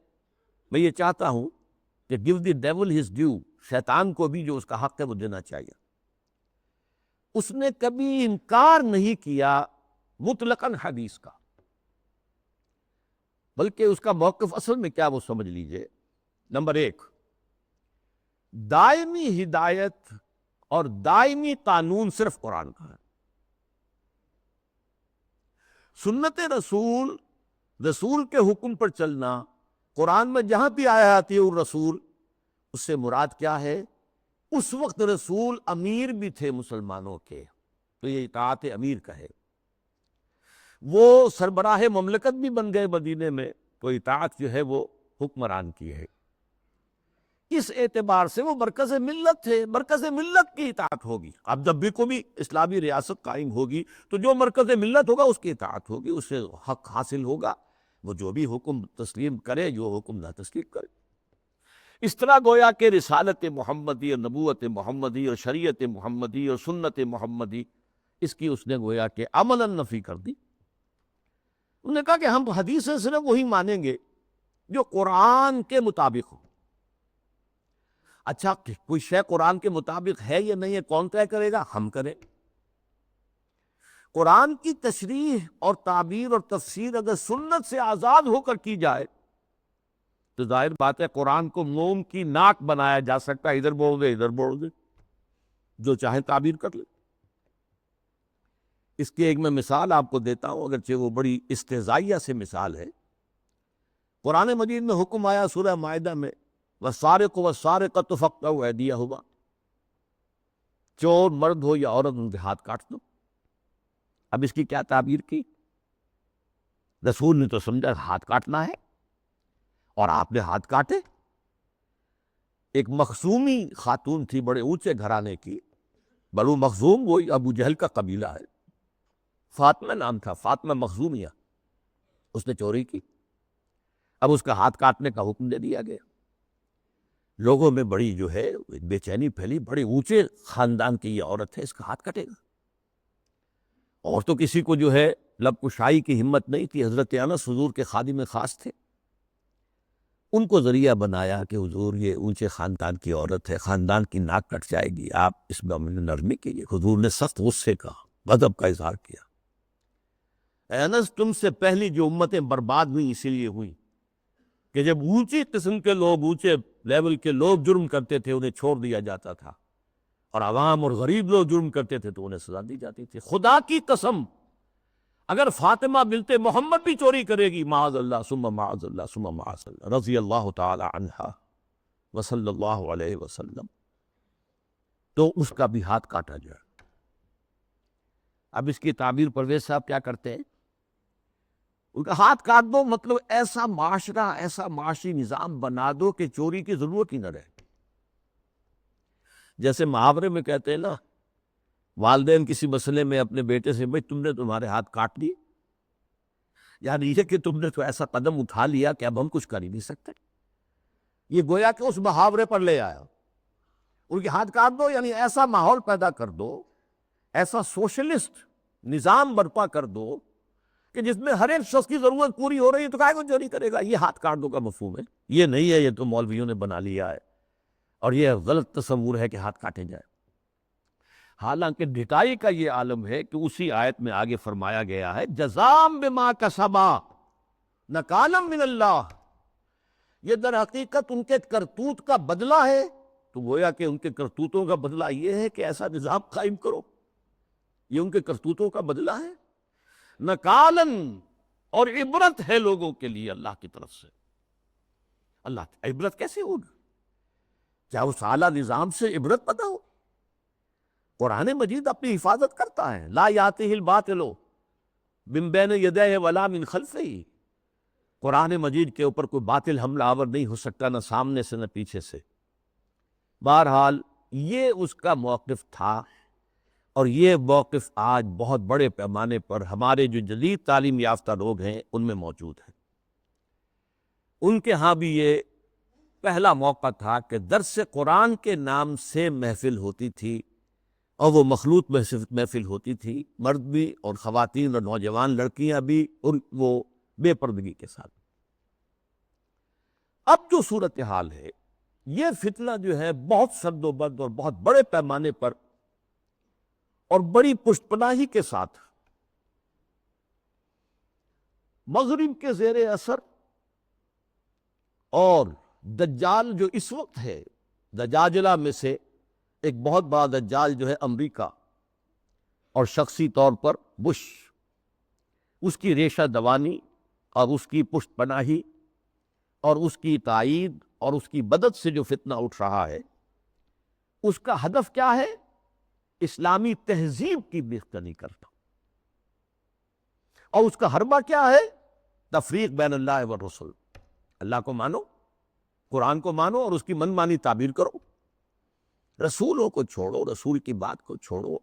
یہ چاہتا ہوں کہ give the devil his due, شیطان کو بھی جو اس کا حق ہے وہ دینا چاہیے۔ اس نے کبھی انکار نہیں کیا مطلقاً حدیث کا، بلکہ اس کا موقف اصل میں کیا وہ سمجھ لیجئے۔ نمبر ایک، دائمی ہدایت اور دائمی قانون صرف قرآن کا ہے۔ سنت رسول، رسول کے حکم پر چلنا، قرآن میں جہاں بھی آیا آتی ہے الرسول، اس سے مراد کیا ہے؟ اس وقت رسول امیر بھی تھے مسلمانوں کے، تو یہ اطاعت امیر کا ہے۔ وہ سربراہ مملکت بھی بن گئے مدینے میں، تو اطاعت جو ہے وہ حکمران کی ہے۔ اس اعتبار سے وہ مرکز ملت تھے، مرکز ملت کی اطاعت ہوگی۔ اب جب بھی کوئی اسلامی ریاست قائم ہوگی تو جو مرکز ملت ہوگا اس کی اطاعت ہوگی، اس سے حق حاصل ہوگا، وہ جو بھی حکم تسلیم کرے، جو حکم نہ تسلیم کرے۔ اس طرح گویا کہ رسالت محمدی اور نبوت محمدی اور شریعت محمدی اور سنت محمدی، اس کی اس نے گویا کہ عملاً نفی کر دی۔ انہوں نے کہا کہ ہم حدیث صرف وہی مانیں گے جو قرآن کے مطابق ہو۔ اچھا، کوئی شے قرآن کے مطابق ہے یا نہیں ہے، کون طے کرے گا؟ ہم کریں۔ قرآن کی تشریح اور تعبیر اور تفسیر اگر سنت سے آزاد ہو کر کی جائے تو ظاہر بات ہے قرآن کو موم کی ناک بنایا جا سکتا ہے، ادھر بول دے ادھر بول دے، جو چاہے تعبیر کر لے۔ اس کی ایک میں مثال آپ کو دیتا ہوں، اگرچہ وہ بڑی استہزائیہ سے مثال ہے۔ قرآن مجید میں حکم آیا سورہ مائدہ میں، وَالسَّارِقُ وَالسَّارِقَةُ فَاقْطَعُوا أَيْدِيَهُمَا، چور مرد ہو یا عورت ان کے ہاتھ کاٹ دو۔ اب اس کی کیا تعبیر کی؟ رسول نے تو سمجھا ہاتھ کاٹنا ہے، اور آپ نے ہاتھ کاٹے۔ ایک مخزومی خاتون تھی بڑے اونچے گھرانے کی، بنو مخزوم، وہی ابو جہل کا قبیلہ ہے، فاطمہ نام تھا، فاطمہ مخزومیہ۔ اس نے چوری کی، اب اس کا ہاتھ کاٹنے کا حکم دے دیا گیا۔ لوگوں میں بڑی جو ہے بے چینی پھیلی، بڑے اونچے خاندان کی یہ عورت ہے، اس کا ہاتھ کٹے گا؟ اور تو کسی کو جو ہے لب کشائی کی ہمت نہیں تھی۔ حضرت انس حضور کے خادم خاص تھے، ان کو ذریعہ بنایا کہ حضور یہ اونچے خاندان کی عورت ہے، خاندان کی ناک کٹ جائے گی، آپ اس میں نرمی کیجیے۔ حضور نے سخت غصے کا، غضب کا اظہار کیا۔ اے انس، تم سے پہلی جو امتیں برباد ہوئیں اسی لیے ہوئیں کہ جب اونچی قسم کے لوگ، اونچے لیول کے لوگ جرم کرتے تھے انہیں چھوڑ دیا جاتا تھا، اور عوام اور غریب لوگ جرم کرتے تھے تو انہیں سزا دی جاتی تھی۔ خدا کی قسم، اگر فاطمہ بنت محمد بھی چوری کرے گی، معاذ اللہ ثم معاذ اللہ ثم معاذ اللہ، رضی اللہ تعالی عنہا وصلی اللہ علیہ وسلم، تو اس کا بھی ہاتھ کاٹا جائے۔ اب اس کی تعبیر پرویز صاحب کیا کرتے ہیں؟ ان کا ہاتھ کاٹ دو مطلب ایسا معاشرہ، ایسا معاشی نظام بنا دو کہ چوری کی ضرورت ہی نہ رہے۔ جیسے محاورے میں کہتے ہیں نا، والدین کسی مسئلے میں اپنے بیٹے سے، بھائی تم نے تمہارے ہاتھ کاٹ لیے، یعنی یہ کہ تم نے تو ایسا قدم اٹھا لیا کہ اب ہم کچھ کر ہی نہیں سکتے۔ یہ گویا کہ اس محاورے پر لے آیا، ان کے ہاتھ کاٹ دو، یعنی ایسا ماحول پیدا کر دو، ایسا سوشلسٹ نظام برپا کر دو کہ جس میں ہر ایک شخص کی ضرورت پوری ہو رہی ہے، تو کائے کو چوری کرے گا؟ یہ ہاتھ کاٹ دو کا مفہوم ہے، یہ نہیں ہے یہ تو مولویوں نے بنا لیا ہے، اور یہ غلط تصور ہے کہ ہاتھ کاٹے جائے۔ حالانکہ ڈٹائی کا یہ عالم ہے کہ اسی آیت میں آگے فرمایا گیا ہے، جزام بما کسبا نکالا من اللہ، یہ در حقیقت ان کے کرتوت کا بدلہ ہے۔ تو گویا کہ ان کے کرتوتوں کا بدلہ یہ ہے کہ ایسا نظام قائم کرو، یہ ان کے کرتوتوں کا بدلہ ہے۔ نکالن، اور عبرت ہے لوگوں کے لیے اللہ کی طرف سے۔ اللہ عبرت کیسے ہوگی؟ کیا اس اعلیٰ نظام سے عبرت پیدا ہو؟ قرآن مجید اپنی حفاظت کرتا ہے، لا یاتہ الباطل من بین یدیہ ولا من خلفہ۔ قرآن مجید کے اوپر کوئی باطل حملہ آور نہیں ہو سکتا، نہ سامنے سے نہ پیچھے سے۔ بہرحال یہ اس کا موقف تھا، اور یہ موقف آج بہت بڑے پیمانے پر ہمارے جو جدید تعلیم یافتہ لوگ ہیں ان میں موجود ہے۔ ان کے ہاں بھی یہ پہلا موقع تھا کہ درس قرآن کے نام سے محفل ہوتی تھی، اور وہ مخلوط محفل ہوتی تھی، مرد بھی اور خواتین اور نوجوان لڑکیاں بھی، اور وہ بے پردگی کے ساتھ۔ اب جو صورتحال ہے، یہ فتنہ جو ہے بہت سرد و برد اور بہت بڑے پیمانے پر اور بڑی پشت پناہی کے ساتھ مغرب کے زیر اثر، اور دجال جو اس وقت ہے، دجاجلہ میں سے ایک بہت بڑا دجال جو ہے امریکہ، اور شخصی طور پر بش، اس کی ریشہ دوانی اور اس کی پشت پناہی اور اس کی تائید اور اس کی مدد سے جو فتنہ اٹھ رہا ہے، اس کا ہدف کیا ہے؟ اسلامی تہذیب کی بیختنی کرنا۔ اور اس کا حربہ کیا ہے؟ تفریق بین اللہ والرسل۔ اللہ کو مانو، قرآن کو مانو، اور اس کی من مانی تعبیر کرو، رسولوں کو چھوڑو، رسول کی بات کو چھوڑو۔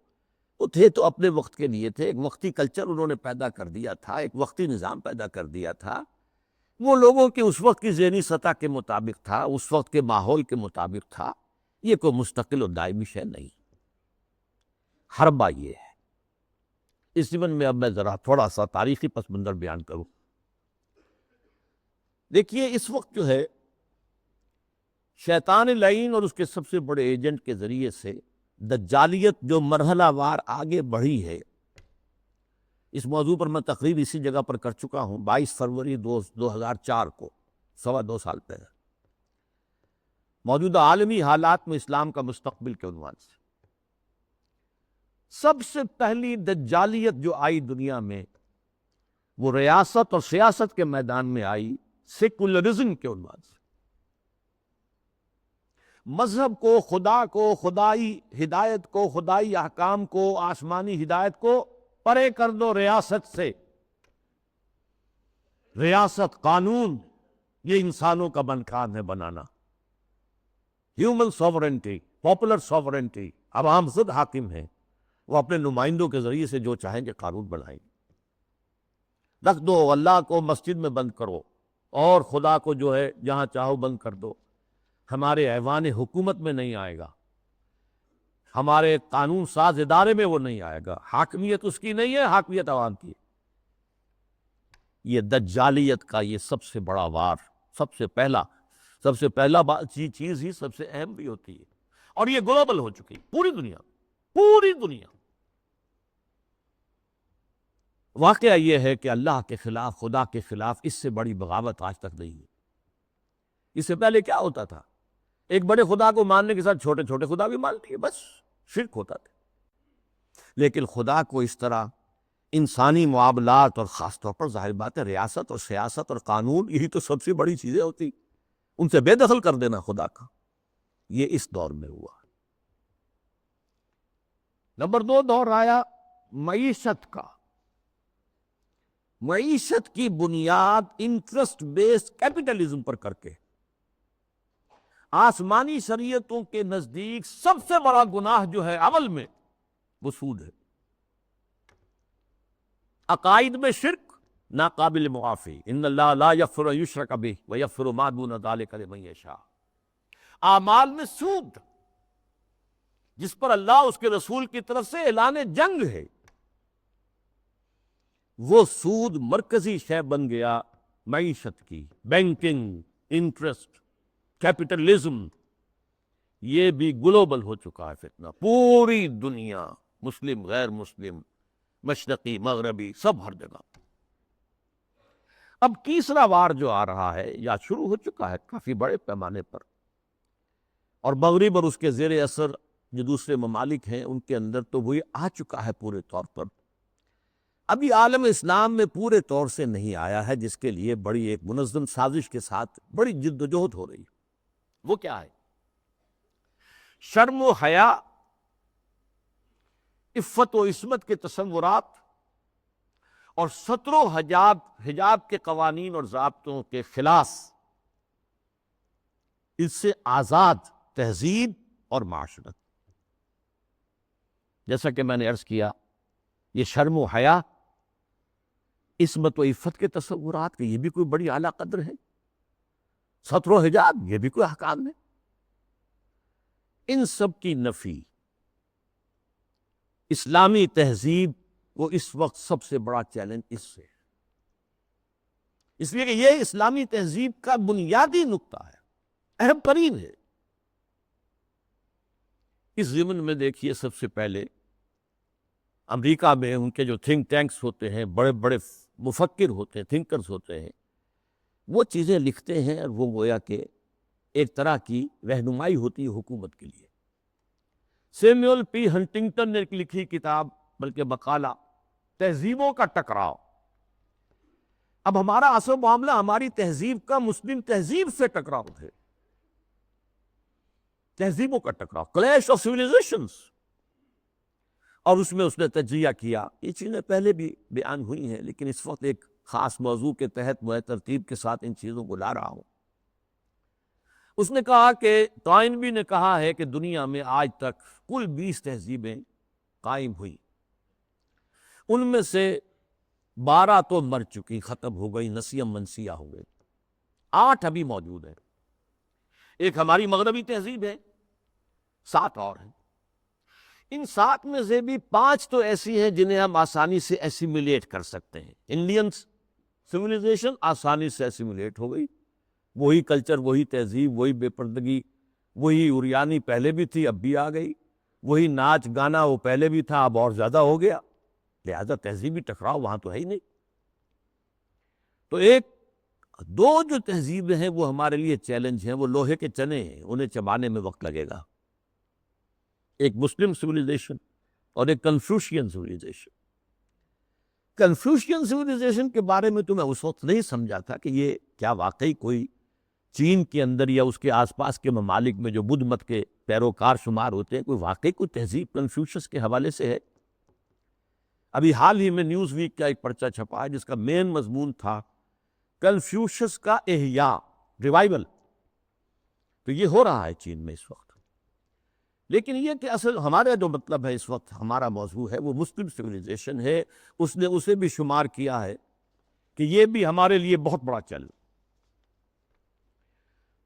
وہ تھے تو اپنے وقت کے لیے تھے، ایک وقتی کلچر انہوں نے پیدا کر دیا تھا، ایک وقتی نظام پیدا کر دیا تھا، وہ لوگوں کی اس وقت کی ذہنی سطح کے مطابق تھا، اس وقت کے ماحول کے مطابق تھا، یہ کوئی مستقل اور دائمی شے نہیں۔ حربہ یہ ہے۔ اس ضمن میں اب میں ذرا تھوڑا سا تاریخی پس منظر بیان کروں۔ دیکھیے، اس وقت جو ہے شیطان لعین اور اس کے سب سے بڑے ایجنٹ کے ذریعے سے دجالیت جو مرحلہ وار آگے بڑھی ہے، اس موضوع پر میں تقریر اسی جگہ پر کر چکا ہوں 22 فروری 2004 کو، 2.25 سال پہلے، موجودہ عالمی حالات میں اسلام کا مستقبل کے عنوان سے۔ سب سے پہلی دجالیت جو آئی دنیا میں، وہ ریاست اور سیاست کے میدان میں آئی، سیکولرزم کے عنوان سے۔ مذہب کو، خدا کو، خدائی ہدایت کو، خدائی احکام کو، آسمانی ہدایت کو پرے کر دو ریاست سے۔ ریاست، قانون، یہ انسانوں کا کام ہے بنانا۔ ہیومن سوورنٹی، پاپولر سوورنٹی، عوام خود حاکم ہیں، وہ اپنے نمائندوں کے ذریعے سے جو چاہیں گے قانون بنائیں گے۔ رکھ دو، اللہ کو مسجد میں بند کرو، اور خدا کو جو ہے جہاں چاہو بند کر دو، ہمارے ایوان حکومت میں نہیں آئے گا، ہمارے قانون ساز ادارے میں وہ نہیں آئے گا، حاکمیت اس کی نہیں ہے، حاکمیت عوام کی ہے۔ یہ دجالیت کا یہ سب سے بڑا وار، سب سے پہلا چیز ہی سب سے اہم بھی ہوتی ہے، اور یہ گلوبل ہو چکی پوری دنیا۔ واقعہ یہ ہے کہ اللہ کے خلاف، خدا کے خلاف اس سے بڑی بغاوت آج تک نہیں ہے۔ اس سے پہلے کیا ہوتا تھا؟ ایک بڑے خدا کو ماننے کے ساتھ چھوٹے چھوٹے خدا بھی مان لیے، بس شرک ہوتا تھا۔ لیکن خدا کو اس طرح انسانی معاملات، اور خاص طور پر ظاہر بات ہے ریاست اور سیاست اور قانون، یہی تو سب سے بڑی چیزیں ہوتی، ان سے بے دخل کر دینا خدا کا، یہ اس دور میں ہوا۔ نمبر 2 دور آیا معیشت کا۔ معیشت کی بنیاد انٹرسٹ بیسڈ کیپٹلزم پر کر کے، آسمانی شریعتوں کے نزدیک سب سے بڑا گناہ جو ہے عمل میں، وہ سود ہے۔ عقائد میں شرک ناقابل معافی، ان اللہ لا یغفر ان یشرک بہ ویغفر ما دون ذلک لمن یشاء۔ اعمال میں سود، جس پر اللہ اس کے رسول کی طرف سے اعلان جنگ ہے، وہ سود مرکزی شے بن گیا معیشت کی۔ بینکنگ، انٹرسٹ، کیپٹلزم، یہ بھی گلوبل ہو چکا ہے فتنہ، پوری دنیا، مسلم، غیر مسلم، مشرقی، مغربی، سب ہر جگہ۔ اب تیسرا وار جو آ رہا ہے، یا شروع ہو چکا ہے کافی بڑے پیمانے پر، اور مغرب اور اس کے زیر اثر جو دوسرے ممالک ہیں ان کے اندر تو وہی آ چکا ہے پورے طور پر۔ ابھی عالم اسلام میں پورے طور سے نہیں آیا ہے، جس کے لیے بڑی ایک منظم سازش کے ساتھ بڑی جد و جہد ہو رہی ہے۔ وہ کیا ہے؟ شرم و حیا، عفت و عصمت کے تصورات، اور ستر و حجاب کے قوانین اور ضابطوں کے خلاف، اس سے آزاد تہذیب اور معاشرت۔ جیسا کہ میں نے عرض کیا، یہ شرم و حیا، عصمت و عفت کے تصورات، کہ یہ بھی کوئی بڑی اعلیٰ قدر ہے، ستر و حجاب، یہ بھی کوئی احکام ہے، ان سب کی نفی اسلامی تہذیب کو اس وقت سب سے بڑا چیلنج اس سے ہے، اس لیے کہ یہ اسلامی تہذیب کا بنیادی نقطہ ہے، اہم ترین ہے۔ اس ضمن میں دیکھیے، سب سے پہلے امریکہ میں ان کے جو تھنک ٹینکس ہوتے ہیں، بڑے بڑے مفکر ہوتے ہیں، تھنکرز ہوتے ہیں، وہ چیزیں لکھتے ہیں اور وہ گویا کہ ایک طرح کی رہنمائی ہوتی ہے حکومت کے لیے۔ سیموئل پی ہنٹنگٹن نے لکھی کتاب، بلکہ مقالہ، تہذیبوں کا ٹکراؤ۔ اب ہمارا اصل معاملہ ہماری تہذیب کا مسلم تہذیب سے ٹکراؤ ہے، تہذیبوں کا ٹکراؤ، کلیش آف سیویلائزیشنز، اور اس میں اس نے تجزیہ کیا۔ یہ چیزیں پہلے بھی بیان ہوئی ہیں، لیکن اس وقت ایک خاص موضوع کے تحت میں ترتیب کے ساتھ ان چیزوں کو لا رہا ہوں۔ اس نے کہا کہ ٹائنبی نے کہا ہے کہ دنیا میں آج تک کل 20 تہذیبیں قائم ہوئی، ان میں سے 12 تو مر چکی، ختم ہو گئی، نسیم منسیہ ہو گئی، 8 ابھی موجود ہیں۔ ایک ہماری مغربی تہذیب ہے، 7 اور ہیں۔ ان 7 میں سے بھی 5 تو ایسی ہیں جنہیں ہم آسانی سے ایسیمیلیٹ کر سکتے ہیں۔ انڈین سویلائزیشن آسانی سے ایسیمیلیٹ ہو گئی، وہی کلچر، وہی تہذیب، وہی بے پردگی، وہی اوریانی پہلے بھی تھی اب بھی آ گئی، وہی ناچ گانا وہ پہلے بھی تھا اب اور زیادہ ہو گیا، لہذا تہذیبی ٹکراؤ وہاں تو ہے ہی نہیں۔ تو ایک دو جو تہذیبیں ہیں وہ ہمارے لیے چیلنج ہیں، وہ لوہے کے چنے ہیں، انہیں چبانے میں وقت لگے گا۔ ایک مسلم سویلائزیشن اور ایک کنفیوشین سویلائزیشن۔ کنفیوشین سویلائزیشن کے بارے میں تو میں اس وقت نہیں سمجھا تھا کہ یہ کیا واقعی کوئی چین کے اندر یا اس کے آس پاس کے ممالک میں جو بدھ مت کے پیروکار شمار ہوتے ہیں، کوئی واقعی کوئی تہذیب کنفیوشس کے حوالے سے ہے۔ ابھی حال ہی میں نیوز ویک کا ایک پرچہ چھپا ہے جس کا مین مضمون تھا کنفیوشس کا احیاء، ریوائول۔ تو یہ ہو رہا ہے چین میں اس وقت۔ لیکن یہ کہ اصل ہمارا جو مطلب ہے اس وقت، ہمارا موضوع ہے وہ مسلم سویلائزیشن ہے۔ اس نے اسے بھی شمار کیا ہے کہ یہ بھی ہمارے لیے بہت بڑا چیلنج۔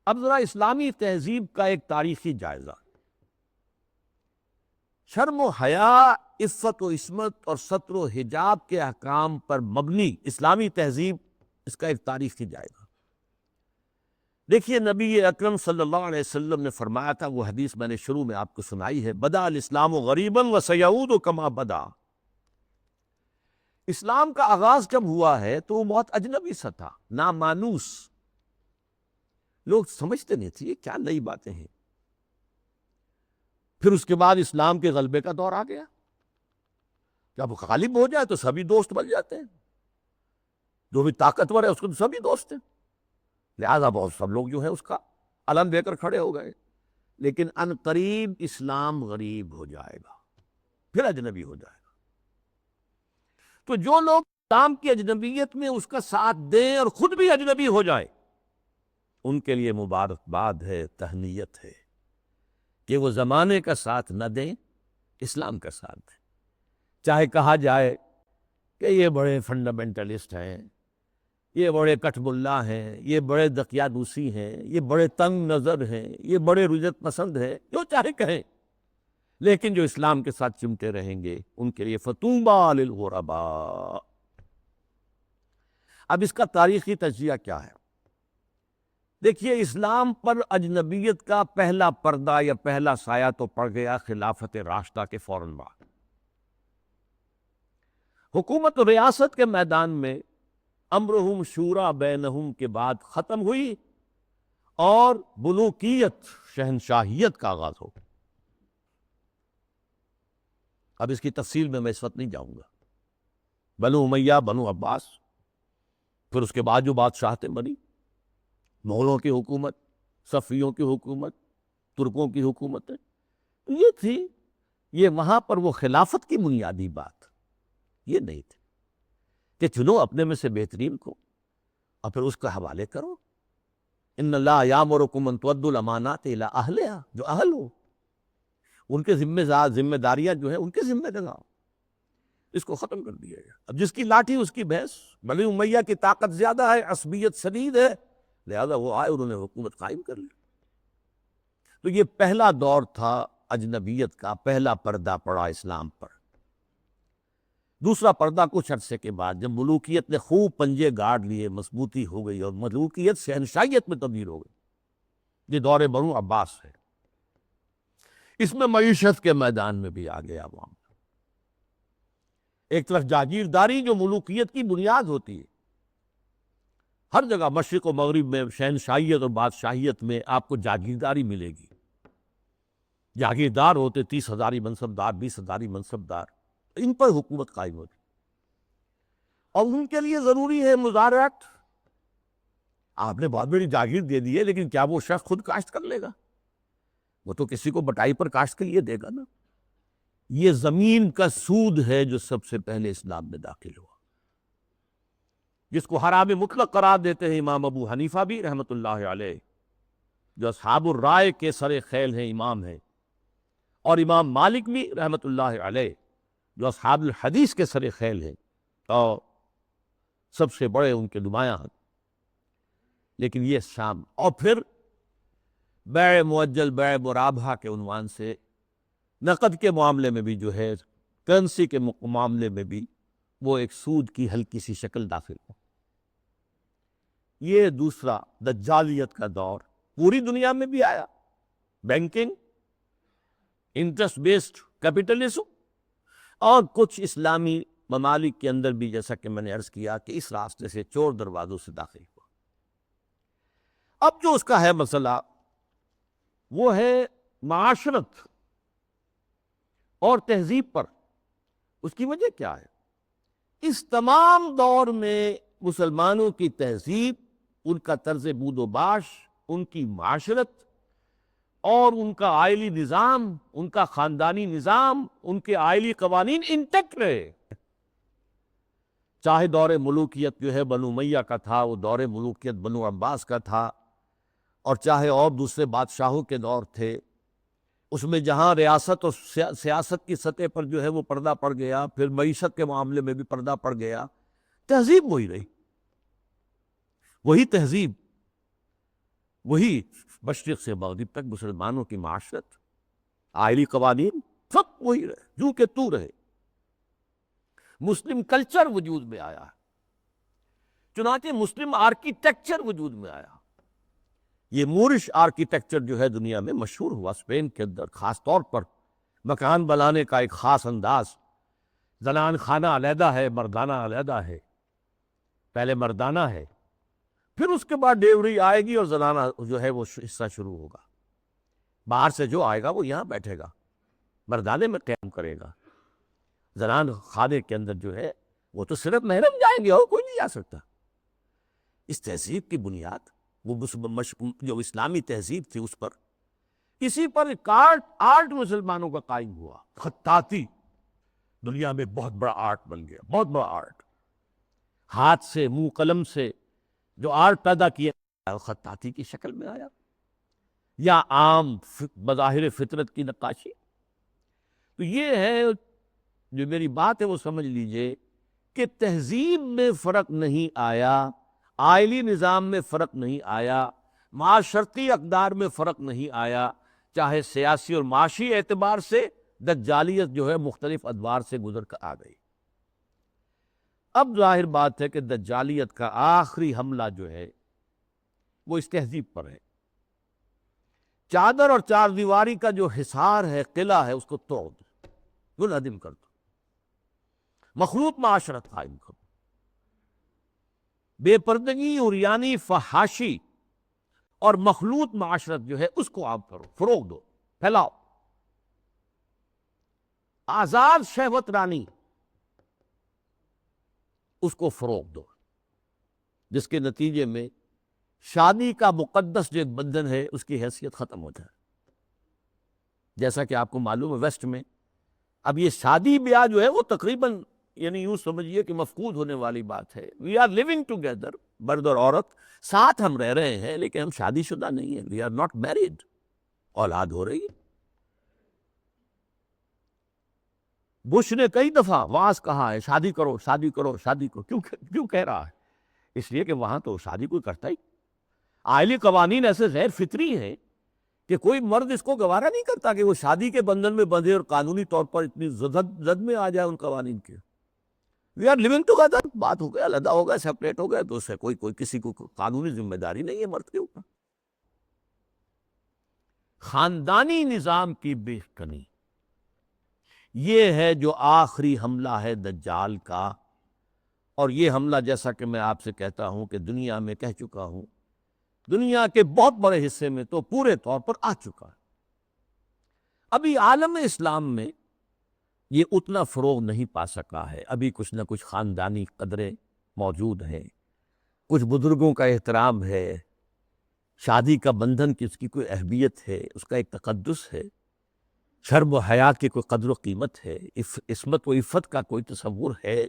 اب ذرا اسلامی تہذیب کا ایک تاریخی جائزہ، شرم و حیا، عفت و عصمت اور ستر و حجاب کے احکام پر مبنی اسلامی تہذیب، اس کا ایک تاریخی جائزہ۔ دیکھیے، نبی اکرم صلی اللہ علیہ وسلم نے فرمایا تھا، وہ حدیث میں نے شروع میں آپ کو سنائی ہے، بدأ الاسلام غریبا وسیعود کما بدا۔ اسلام کا آغاز جب ہوا ہے تو وہ بہت اجنبی سا تھا، نامانوس، لوگ سمجھتے نہیں تھے یہ کیا نئی باتیں ہیں۔ پھر اس کے بعد اسلام کے غلبے کا دور آ گیا، جب غالب ہو جائے تو سبھی دوست بن جاتے ہیں، جو بھی طاقتور ہے اس کو تو سبھی دوست ہیں، لہذا بہت سب لوگ جو ہیں اس کا علم دے کر کھڑے ہو گئے۔ لیکن ان قریب اسلام غریب ہو جائے گا، پھر اجنبی ہو جائے گا۔ تو جو لوگ اسلام کی اجنبیت میں اس کا ساتھ دیں اور خود بھی اجنبی ہو جائے، ان کے لیے مبارکباد ہے، تہنیت ہے کہ وہ زمانے کا ساتھ نہ دیں، اسلام کا ساتھ دیں۔ چاہے کہا جائے کہ یہ بڑے فنڈامنٹلسٹ ہیں، یہ بڑے کٹ ملا ہیں، یہ بڑے دقیانوسی ہیں، یہ بڑے تنگ نظر ہیں، یہ بڑے رجعت پسند ہیں، جو چاہے کہیں، لیکن جو اسلام کے ساتھ چمٹے رہیں گے ان کے لیے فطوبیٰ للغرباء۔ اب اس کا تاریخی تجزیہ کیا ہے؟ دیکھیے، اسلام پر اجنبیت کا پہلا پردہ یا پہلا سایہ تو پڑ گیا خلافت راشدہ کے فوراً بعد۔ حکومت و ریاست کے میدان میں امرہم شورا بینہم کے بعد ختم ہوئی اور ملوکیت، شہنشاہیت کا آغاز ہو۔ اب اس کی تفصیل میں اس وقت نہیں جاؤں گا۔ بنو امیہ، بنو عباس، پھر اس کے بعد جو بادشاہتیں بنی، مغلوں کی حکومت، صفویوں کی حکومت، ترکوں کی حکومتیں، یہ تھی، یہ وہاں پر وہ خلافت کی بنیادی بات یہ نہیں تھی کہ چنو اپنے میں سے بہترین کو اور پھر اس کا حوالے کرو۔ ان اللہ یامرکم ان تؤدوا الامانات الی اہلہا، جو اہل ہو ان کے ذمہ داریاں جو ہیں ان کے ذمہ لگاؤ۔ اس کو ختم کر دیا گیا۔ اب جس کی لاٹھی اس کی بھینس، بنی امیہ کی طاقت زیادہ ہے، عصبیت شدید ہے، لہذا وہ آئے، انہوں نے حکومت قائم کر لی۔ تو یہ پہلا دور تھا اجنبیت کا، پہلا پردہ پڑا اسلام پر۔ دوسرا پردہ کچھ عرصے کے بعد جب ملوکیت نے خوب پنجے گاڑ لیے، مضبوطی ہو گئی اور ملوکیت شہنشاہیت میں تبدیل ہو گئی، یہ دور بنو عباس ہے۔ اس میں معیشت کے میدان میں بھی آ گیا معاملہ۔ ایک طرف جاگیرداری جو ملوکیت کی بنیاد ہوتی ہے، ہر جگہ مشرق و مغرب میں شہنشاہیت اور بادشاہیت میں آپ کو جاگیرداری ملے گی۔ جاگیردار ہوتے 30,000 منصبدار، 20,000 منصبدار، ان پر حکومت قائم ہوتی اور ان کے لیے ضروری ہے مزارعت۔ آپ نے بہت بڑی جاگیر دے دی ہے، لیکن کیا وہ شخص خود کاشت کر لے گا؟ وہ تو کسی کو بٹائی پر کاشت کے لیے دے گا نا۔ یہ زمین کا سود ہے جو سب سے پہلے اسلام میں داخل ہوا، جس کو حرام مطلق قرار دیتے ہیں امام ابو حنیفہ بھی رحمۃ اللہ علیہ، جو اصحاب الرائے کے سر خیل ہیں، امام ہیں، اور امام مالک بھی رحمۃ اللہ علیہ جو اصحاب الحدیث کے سر خیل ہیں اور سب سے بڑے ان کے نمایاں ہیں۔ لیکن یہ شام، اور پھر بیع معجل، بیع مرابحہ کے عنوان سے نقد کے معاملے میں بھی جو ہے، کرنسی کے معاملے میں بھی وہ ایک سود کی ہلکی سی شکل داخل ہو۔ یہ دوسرا دجالیت کا دور پوری دنیا میں بھی آیا، بینکنگ، انٹرسٹ بیسڈ کیپٹلزم، اور کچھ اسلامی ممالک کے اندر بھی، جیسا کہ میں نے عرض کیا کہ اس راستے سے چور دروازوں سے داخل ہوا۔ اب جو اس کا ہے مسئلہ وہ ہے معاشرت اور تہذیب پر۔ اس کی وجہ کیا ہے؟ اس تمام دور میں مسلمانوں کی تہذیب، ان کا طرز بود و باش، ان کی معاشرت اور ان کا آئلی نظام، ان کا خاندانی نظام، ان کے آئلی قوانین انٹیکٹ رہے۔ چاہے دور ملوکیت جو ہے بنو امیہ کا تھا، وہ دور ملوکیت بنو عباس کا تھا، اور چاہے اور دوسرے بادشاہوں کے دور تھے، اس میں جہاں ریاست اور سیاست کی سطح پر جو ہے وہ پردہ پڑ گیا، پھر معیشت کے معاملے میں بھی پردہ پڑ گیا، تہذیب وہی رہی، وہی تہذیب، وہی مشرق سے مغرب تک مسلمانوں کی معاشرت، آئلی قوانین، سب وہی رہے، جو کہ تو رہے۔ مسلم کلچر وجود میں آیا، چنانچہ مسلم آرکیٹیکچر وجود میں آیا۔ یہ مورش آرکیٹیکچر جو ہے دنیا میں مشہور ہوا، اسپین کے اندر خاص طور پر مکان بنانے کا ایک خاص انداز، زنان خانہ علیحدہ ہے، مردانہ علیحدہ ہے، پہلے مردانہ ہے، پھر اس کے بعد ڈیوری آئے گی اور زنانہ جو ہے وہ حصہ شروع ہوگا۔ باہر سے جو آئے گا وہ یہاں بیٹھے گا، مردانے میں قیام کرے گا، زنان خانے کے اندر جو ہے وہ تو صرف محرم جائیں گے اور کوئی نہیں جا سکتا۔ اس تہذیب کی بنیاد وہ جو اسلامی تہذیب تھی، اس پر، اسی پر آرٹ مسلمانوں کا قائم ہوا۔ خطاطی دنیا میں بہت بڑا آرٹ بن گیا، بہت بڑا آرٹ، ہاتھ سے، منہ قلم سے جو آرٹ پیدا کیا خطاطی کی شکل میں آیا، یا عام بظاہر فطرت کی نقاشی۔ تو یہ ہے جو میری بات ہے وہ سمجھ لیجئے کہ تہذیب میں فرق نہیں آیا، آئلی نظام میں فرق نہیں آیا، معاشرتی اقدار میں فرق نہیں آیا، چاہے سیاسی اور معاشی اعتبار سے دجالیت جو ہے مختلف ادوار سے گزر کر آ گئی۔ اب ظاہر بات ہے کہ دجالیت کا آخری حملہ جو ہے وہ اس تہذیب پر ہے۔ چادر اور چار دیواری کا جو حصار ہے، قلعہ ہے، اس کو توڑ دو، منہدم کر دو، مخلوط معاشرت قائم کرو، بے پردگی، عریانی، فحاشی اور مخلوط معاشرت جو ہے اس کو عام کرو، فروغ دو، پھیلاؤ۔ آزاد شہوت رانی، اس کو فروغ دو، جس کے نتیجے میں شادی کا مقدس جو ایک بندھن ہے اس کی حیثیت ختم ہو جائے۔ جیسا کہ آپ کو معلوم ہے ویسٹ میں اب یہ شادی بیاہ جو ہے وہ تقریباً، یعنی یوں سمجھیے کہ مفقود ہونے والی بات ہے۔ وی آر لیونگ ٹوگیدر، مرد اور عورت ساتھ ہم رہ رہے ہیں، لیکن ہم شادی شدہ نہیں ہیں، وی آر ناٹ میریڈ، اولاد ہو رہی ہے۔ بش نے کئی دفعہ واعظ کہا ہے شادی کرو، شادی کرو، شادی کرو۔ کیوں کہہ رہا ہے؟ اس لیے کہ وہاں تو شادی کوئی کرتا ہی، آئلی قوانین ایسے غیر فطری ہیں کہ کوئی مرد اس کو گوارا نہیں کرتا کہ وہ شادی کے بندھن میں بندھے اور قانونی طور پر اتنی زد میں آ جائے ان قوانین کے۔ وی آر لیونگ ٹوگیدر، بات ہو گیا، علیحدہ ہو گیا، سیپریٹ ہو گیا، تو اس سے کوئی کسی کو قانونی ذمہ داری نہیں ہے مرد کے اوپر۔ خاندانی نظام کی بے کنی، یہ ہے جو آخری حملہ ہے دجال کا، اور یہ حملہ جیسا کہ میں آپ سے کہتا ہوں کہ دنیا میں کہہ چکا ہوں، دنیا کے بہت بڑے حصے میں تو پورے طور پر آ چکا ہے۔ ابھی عالم اسلام میں یہ اتنا فروغ نہیں پا سکا ہے، ابھی کچھ نہ کچھ خاندانی قدریں موجود ہیں، کچھ بزرگوں کا احترام ہے، شادی کا بندھن کی اس کی کوئی اہمیت ہے، اس کا ایک تقدس ہے، شرم و حیا کی کوئی قدر و قیمت ہے، عصمت و عفت کا کوئی تصور ہے،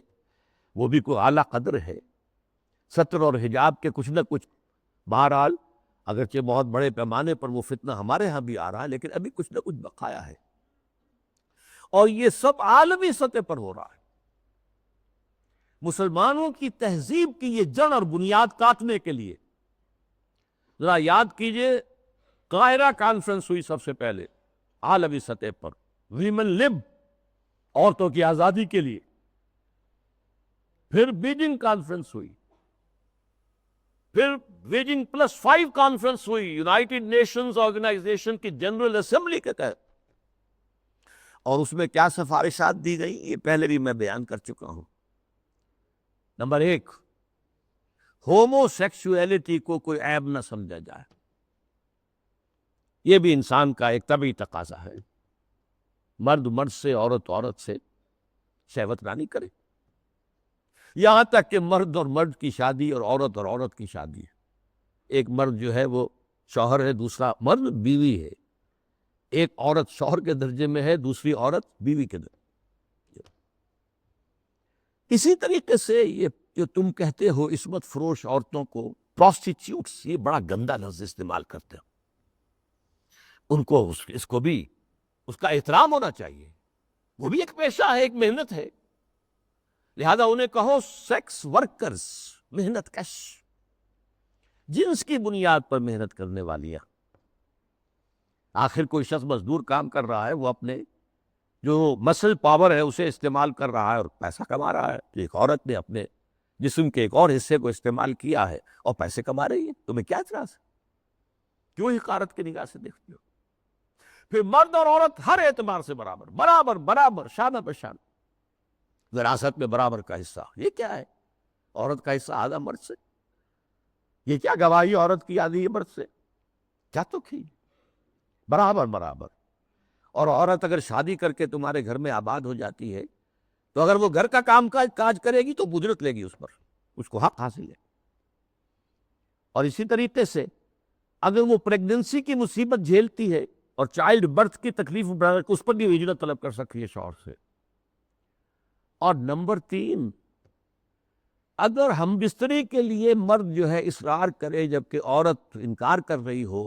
وہ بھی کوئی اعلیٰ قدر ہے، ستر اور حجاب کے کچھ نہ کچھ، بہرحال اگرچہ بہت بڑے پیمانے پر وہ فتنہ ہمارے ہاں بھی آ رہا ہے، لیکن ابھی کچھ نہ کچھ بقایا ہے، اور یہ سب عالمی سطح پر ہو رہا ہے۔ مسلمانوں کی تہذیب کی یہ جڑ اور بنیاد کاٹنے کے لیے، ذرا یاد کیجئے، قاہرہ کانفرنس ہوئی سب سے پہلے عالمی سطح پر، ویمن لب، عورتوں کی آزادی کے لیے، پھر بیجنگ کانفرنس ہوئی، پھر بیجنگ +5 کانفرنس ہوئی یونائٹڈ نیشنز آرگنائزیشن کی جنرل اسمبلی کے تحت، اور اس میں کیا سفارشات دی گئی یہ پہلے بھی میں بیان کر چکا ہوں۔ نمبر 1، ہومو سیکسولیٹی کو کوئی عیب نہ سمجھا جائے، یہ بھی انسان کا ایک طبعی تقاضا ہے، مرد مرد سے، عورت عورت سے شہوت رانی کرے، یہاں تک کہ مرد اور مرد کی شادی اور عورت کی شادی ہے، ایک مرد جو ہے وہ شوہر ہے، دوسرا مرد بیوی ہے، ایک عورت شوہر کے درجے میں ہے، دوسری عورت بیوی کے درجے۔ اسی طریقے سے یہ جو تم کہتے ہو عصمت فروش عورتوں کو پروسٹیٹیوٹس، یہ بڑا گندا لفظ استعمال کرتے ہو، ان کو اس کو بھی اس کا احترام ہونا چاہیے، وہ بھی ایک پیشہ ہے، ایک محنت ہے، لہذا انہیں کہو سیکس ورکرز، محنت کش، جنس کی بنیاد پر محنت کرنے والیاں۔ آخر کوئی شخص مزدور کام کر رہا ہے، وہ اپنے جو مسل پاور ہے اسے استعمال کر رہا ہے اور پیسہ کما رہا ہے، تو ایک عورت نے اپنے جسم کے ایک اور حصے کو استعمال کیا ہے اور پیسے کما رہی ہے، تمہیں کیا اعتراض ہے؟ کیوں حقارت کی نگاہ سے دیکھتے ہو؟ پھر مرد اور عورت ہر اعتبار سے برابر برابر برابر، شانہ بہ شانہ، وراثت میں برابر کا حصہ۔ یہ کیا ہے؟ عورت کا حصہ آدھا مرد سے، یہ کیا گواہی عورت کی آدھی مرد سے؟ کیا تو کی برابر برابر۔ اور عورت اگر شادی کر کے تمہارے گھر میں آباد ہو جاتی ہے تو اگر وہ گھر کا کام کاج کرے گی تو اجرت لے گی اس پر، اس کو حق حاصل ہے۔ اور اسی طریقے سے اگر وہ پریگننسی کی مصیبت جھیلتی ہے اور چائلڈ برتھ کی تکلیف اس پر بھی اجرت طلب کر سکتی ہے شوہر سے۔ اور نمبر 3، اگر ہم بستری کے لیے مرد جو ہے اصرار کرے جبکہ عورت انکار کر رہی ہو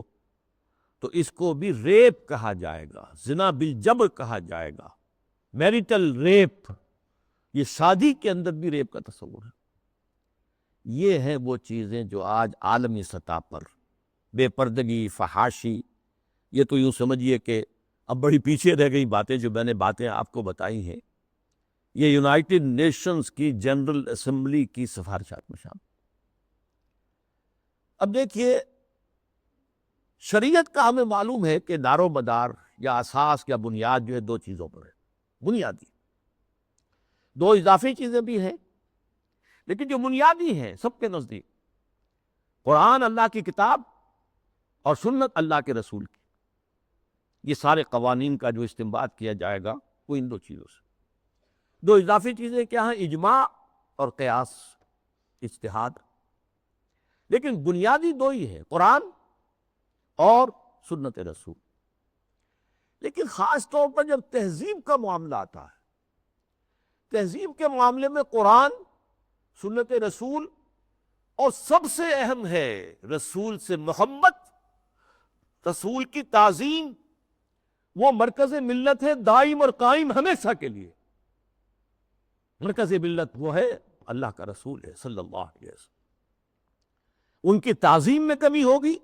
تو اس کو بھی ریپ کہا جائے گا، زنا بالجبر کہا جائے گا، میریٹل ریپ، یہ شادی کے اندر بھی ریپ کا تصور ہے۔ یہ ہیں وہ چیزیں جو آج عالمی سطح پر بے پردگی، فحاشی، یہ تو یوں سمجھیے کہ اب بڑی پیچھے رہ گئی باتیں، جو میں نے باتیں آپ کو بتائی ہیں یہ یونائٹڈ نیشنز کی جنرل اسمبلی کی سفارشات میں شامل۔ اب دیکھیے، شریعت کا ہمیں معلوم ہے کہ دار و مدار یا اساس یا بنیاد جو ہے 2 چیزوں پر ہے، بنیادی 2 اضافی چیزیں بھی ہیں، لیکن جو بنیادی ہیں سب کے نزدیک، قرآن اللہ کی کتاب اور سنت اللہ کے رسول کی، یہ سارے قوانین کا جو استنباط کیا جائے گا وہ ان 2 چیزوں سے۔ 2 اضافی چیزیں کیا ہیں؟ اجماع اور قیاس، اجتہاد، لیکن بنیادی 2 ہی ہیں، قرآن اور سنت رسول۔ لیکن خاص طور پر جب تہذیب کا معاملہ آتا ہے، تہذیب کے معاملے میں قرآن، سنت رسول، اور سب سے اہم ہے رسول سے محبت، رسول کی تعظیم، وہ مرکز ملت ہے دائم اور قائم ہمیشہ کے لیے۔ مرکز ملت وہ ہے اللہ کا رسول ہے صلی اللہ علیہ وسلم۔ ان کی تعظیم میں کمی ہوگی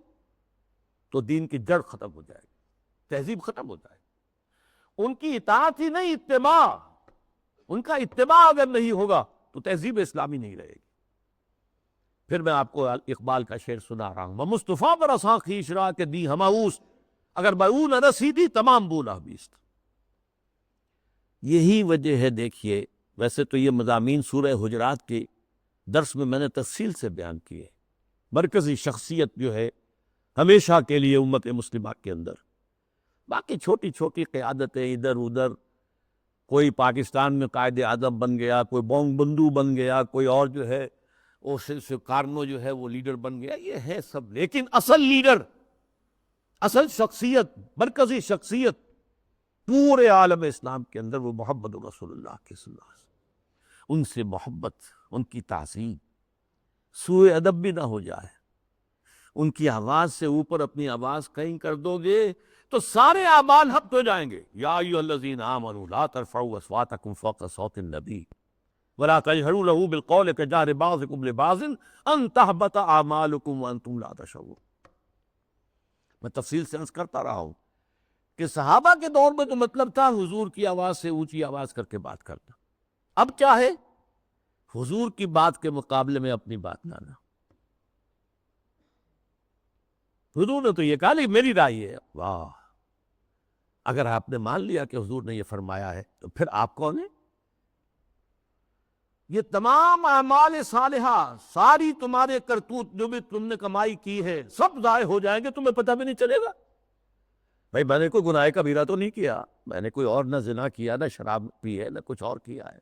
تو دین کی جڑ ختم ہو جائے گی، تہذیب ختم ہو جائے گی۔ ان کی اطاعت ہی نہیں، اتباع، ان کا اتباع اگر نہیں ہوگا تو تہذیب اسلامی نہیں رہے گی۔ پھر میں آپ کو اقبال کا شعر سنا رہا ہوں، وہ مصطفیٰ پر اساں خیش را کے دی ہماؤس، اگر بہو نہ رسیدی تمام بولا بیست۔ یہی وجہ ہے، دیکھیے ویسے تو یہ مضامین سورہ حجرات کے درس میں نے تفصیل سے بیان کیے، مرکزی شخصیت جو ہے ہمیشہ کے لیے امت مسلمہ کے اندر، باقی چھوٹی چھوٹی قیادتیں ادھر ادھر، کوئی پاکستان میں قائد اعظم بن گیا، کوئی بونگ بندو بن گیا، کوئی اور جو ہے وہ کارنو جو ہے وہ لیڈر بن گیا، یہ ہے سب، لیکن اصل لیڈر، اصل شخصیت، مرکزی شخصیت پورے عالم اسلام کے اندر وہ محمد رسول اللہ کے صلی اللہ علیہ وسلم۔ ان سے محبت، ان کی تعظیم، سوء ادب بھی نہ ہو جائے۔ ان کی آواز سے اوپر اپنی آواز کہیں کر دو گے تو سارے اعمال حبط ہو جائیں گے۔ یا ایھا الذین آمنوا لا ترفعوا اصواتکم فوق صوت النبی ولا تجہروا له بالقول کجہر بعضکم لبعض ان تحبط اعمالکم وانتم لا تشعرون۔ میں تفصیل سے عرض کرتا رہا ہوں کہ صحابہ کے دور میں تو مطلب تھا حضور کی آواز سے اونچی آواز کر کے بات کرنا، اب کیا ہے؟ حضور کی بات کے مقابلے میں اپنی بات لانا۔ حضور نے تو یہ کہا، لیکن میری رائے ہے۔ واہ، اگر آپ نے مان لیا کہ حضور نے یہ فرمایا ہے تو پھر آپ کون ہیں؟ یہ تمام اعمال صالحہ، ساری تمہارے کرتوت جو بھی تم نے کمائی کی ہے، سب ضائع ہو جائیں گے، تمہیں پتہ بھی نہیں چلے گا۔ بھائی میں نے کوئی گناہ کبیرہ تو نہیں کیا، میں نے کوئی اور نہ زنا کیا، نہ شراب پی ہے، نہ کچھ اور کیا ہے۔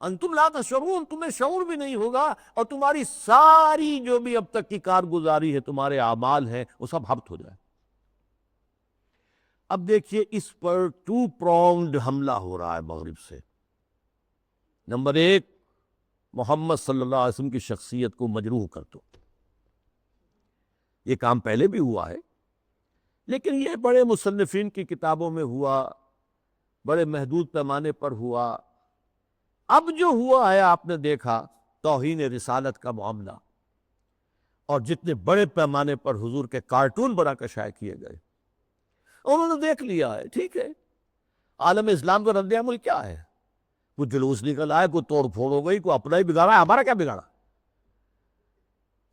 انتم لا تشعرون، تمہیں شعور بھی نہیں ہوگا، اور تمہاری ساری جو بھی اب تک کی کارگزاری ہے، تمہارے اعمال ہیں، وہ سب ہبط ہو جائے۔ اب دیکھیے اس پر ٹو پرونگڈ حملہ ہو رہا ہے مغرب سے۔ نمبر ایک، محمد صلی اللہ علیہ وسلم کی شخصیت کو مجروح کر دو۔ یہ کام پہلے بھی ہوا ہے، لیکن یہ بڑے مصنفین کی کتابوں میں ہوا، بڑے محدود پیمانے پر ہوا۔ اب جو ہوا ہے آپ نے دیکھا، توہین رسالت کا معاملہ، اور جتنے بڑے پیمانے پر حضور کے کارٹون بنا کر شائع کیے گئے، انہوں نے دیکھ لیا ہے، ٹھیک ہے، عالم اسلام کا رد عمل کیا ہے؟ کوئی جلوس نکل آئے، کوئی توڑ پھوڑ ہو گئی، کوئی اپنا ہی بگاڑا ہے، ہمارا کیا بگاڑا؟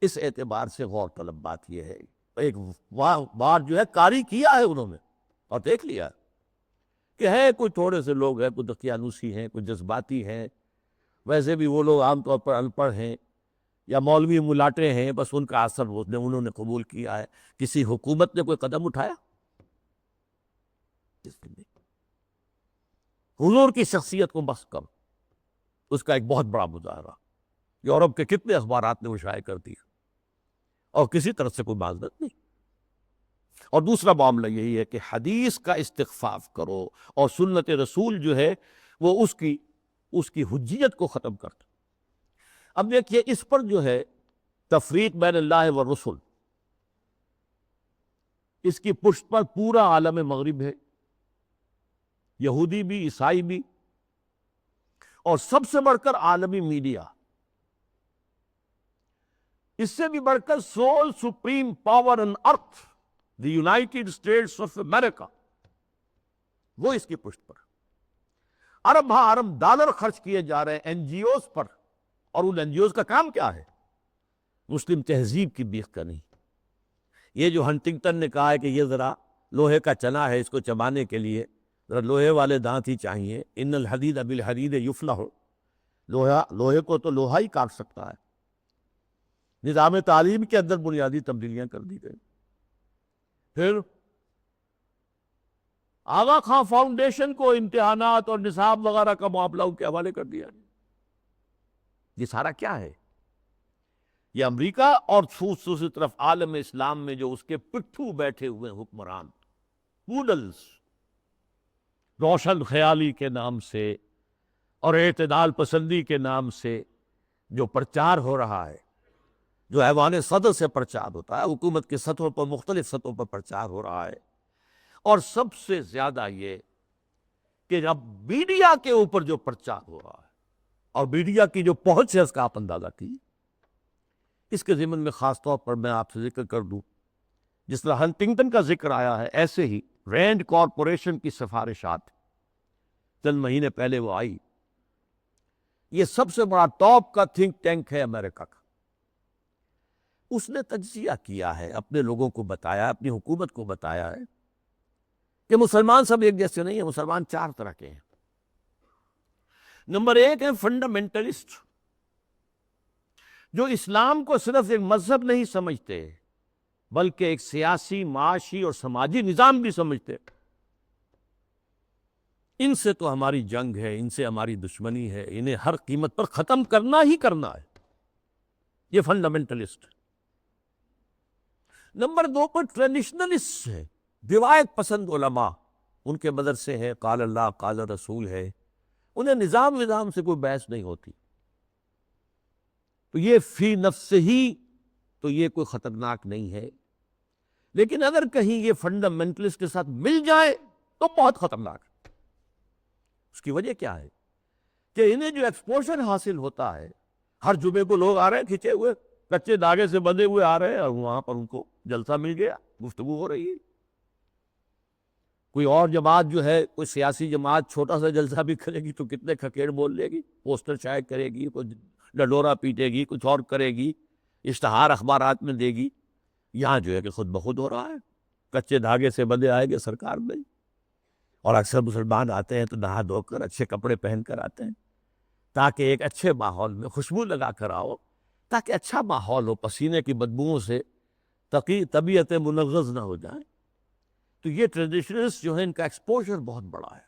اس اعتبار سے غور طلب بات یہ ہے، ایک بار جو ہے کاری کیا ہے انہوں نے، اور دیکھ لیا کہ ہے کوئی تھوڑے سے لوگ ہیں، کوئی دقیانوسی ہیں، کوئی جذباتی ہیں، ویسے بھی وہ لوگ عام طور پر ان پڑھ ہیں یا مولوی ملاٹے ہیں، بس ان کا اثر انہوں نے قبول کیا ہے۔ کسی حکومت نے کوئی قدم اٹھایا؟ حضور کی شخصیت کو بس کر، اس کا ایک بہت بڑا مظاہرہ یورپ کے کتنے اخبارات نے وہ شائع کر دیا، اور کسی طرح سے کوئی معذرت نہیں۔ اور دوسرا معاملہ یہی ہے کہ حدیث کا استخفاف کرو، اور سنت رسول جو ہے وہ اس کی حجیت کو ختم کرتا۔ اب دیکھیے اس پر جو ہے تفریق بین اللہ والرسل، اس کی پشت پر پورا عالم مغرب ہے، یہودی بھی، عیسائی بھی، اور سب سے بڑھ کر عالمی میڈیا، اس سے بھی بڑھ کر civil supreme power in earth, the United States of America, وہ اس کی پشت پر ارب ہاں ارب ڈالر خرچ کیے جا رہے ہیں این جی اوز پر، اور ان این جی اوز کا کام کیا ہے؟ مسلم تہذیب کی بیخ کا نہیں۔ یہ جو ہنٹنگٹن نے کہا ہے کہ یہ ذرا لوہے کا چنا ہے، اس کو چبانے کے لیے ذرا لوہے والے دانت ہی چاہیے، ان الحدید بالحدید یفلح، لوہے کو تو لوہا ہی کاٹ سکتا ہے۔ نظام تعلیم کے اندر بنیادی تبدیلیاں کر دی گئی۔ پھر آغا خان فاؤنڈیشن کو امتحانات اور نصاب وغیرہ کا معاملہ ان کے حوالے کر دیا۔ یہ سارا کیا ہے؟ یہ امریکہ اور دوسری طرف عالم اسلام میں جو اس کے پٹھو بیٹھے ہوئے حکمران، پوڈلز، روشن خیالی کے نام سے اور اعتدال پسندی کے نام سے جو پرچار ہو رہا ہے، جو ایوان صدر سے پرچار ہوتا ہے، حکومت کی سطحوں پر، مختلف سطحوں پر پرچار ہو رہا ہے، اور سب سے زیادہ یہ کہ اب میڈیا کے اوپر جو پرچار ہو رہا ہے، اور میڈیا کی جو پہنچ ہے، اس کا آپ اندازہ کیجیے۔ اس کے ضمن میں خاص طور پر میں آپ سے ذکر کر دوں، جس طرح ہنٹنگٹن کا ذکر آیا ہے، ایسے ہی رینڈ کارپوریشن کی سفارشات چند مہینے پہلے وہ آئی یہ سب سے بڑا ٹاپ کا تھنک ٹینک ہے امریکہ کا. اس نے تجزیہ کیا ہے، اپنے لوگوں کو بتایا، اپنی حکومت کو بتایا ہے کہ مسلمان سب ایک جیسے نہیں ہیں، مسلمان چار طرح کے ہیں. نمبر ایک ہے فنڈامنٹلسٹ، جو اسلام کو صرف ایک مذہب نہیں سمجھتے بلکہ ایک سیاسی، معاشی اور سماجی نظام بھی سمجھتے. ان سے تو ہماری جنگ ہے، ان سے ہماری دشمنی ہے، انہیں ہر قیمت پر ختم کرنا ہی کرنا ہے. یہ فنڈامنٹلسٹ. نمبر دو پر ٹریڈیشنلسٹ ہے، روایت پسند علماء. ان کے مدرسے ہیں، قال اللہ قال رسول ہے، انہیں نظام سے کوئی بحث نہیں ہوتی. تو یہ فی نفس ہی تو یہ کوئی خطرناک نہیں ہے، لیکن اگر کہیں یہ فنڈامنٹلسٹ کے ساتھ مل جائے تو بہت خطرناک ہے. اس کی وجہ کیا ہے کہ انہیں جو ایکسپوژر حاصل ہوتا ہے، ہر جمعے کو لوگ آ رہے ہیں کھچے ہوئے، کچے دھاگے سے بندھے ہوئے آ رہے ہیں، اور وہاں پر ان کو جلسہ مل گیا، گفتگو ہو رہی ہے. کوئی اور جماعت جو ہے، کوئی سیاسی جماعت چھوٹا سا جلسہ بھی کرے گی تو کتنے کھکیڑ بول لے گی، پوسٹر شائع کرے گی، کوئی ڈڈورا پیٹے گی، کچھ اور کرے گی، اشتہار اخبارات میں دے گی. یہاں جو ہے کہ خود بخود ہو رہا ہے، کچے دھاگے سے بندھے آئے گے سرکار میں. اور اکثر مسلمان آتے ہیں تو نہا دھو کر اچھے کپڑے پہن کر آتے ہیں تاکہ ایک اچھے ماحول میں خوشبو لگا کر آؤ، تاکہ اچھا ماحول ہو، پسینے کی بدبوؤں سے طبیعتیں منغص نہ ہو جائیں. تو یہ ٹریڈیشنلسٹ جو ہے ان کا ایکسپوژر بہت بڑا ہے.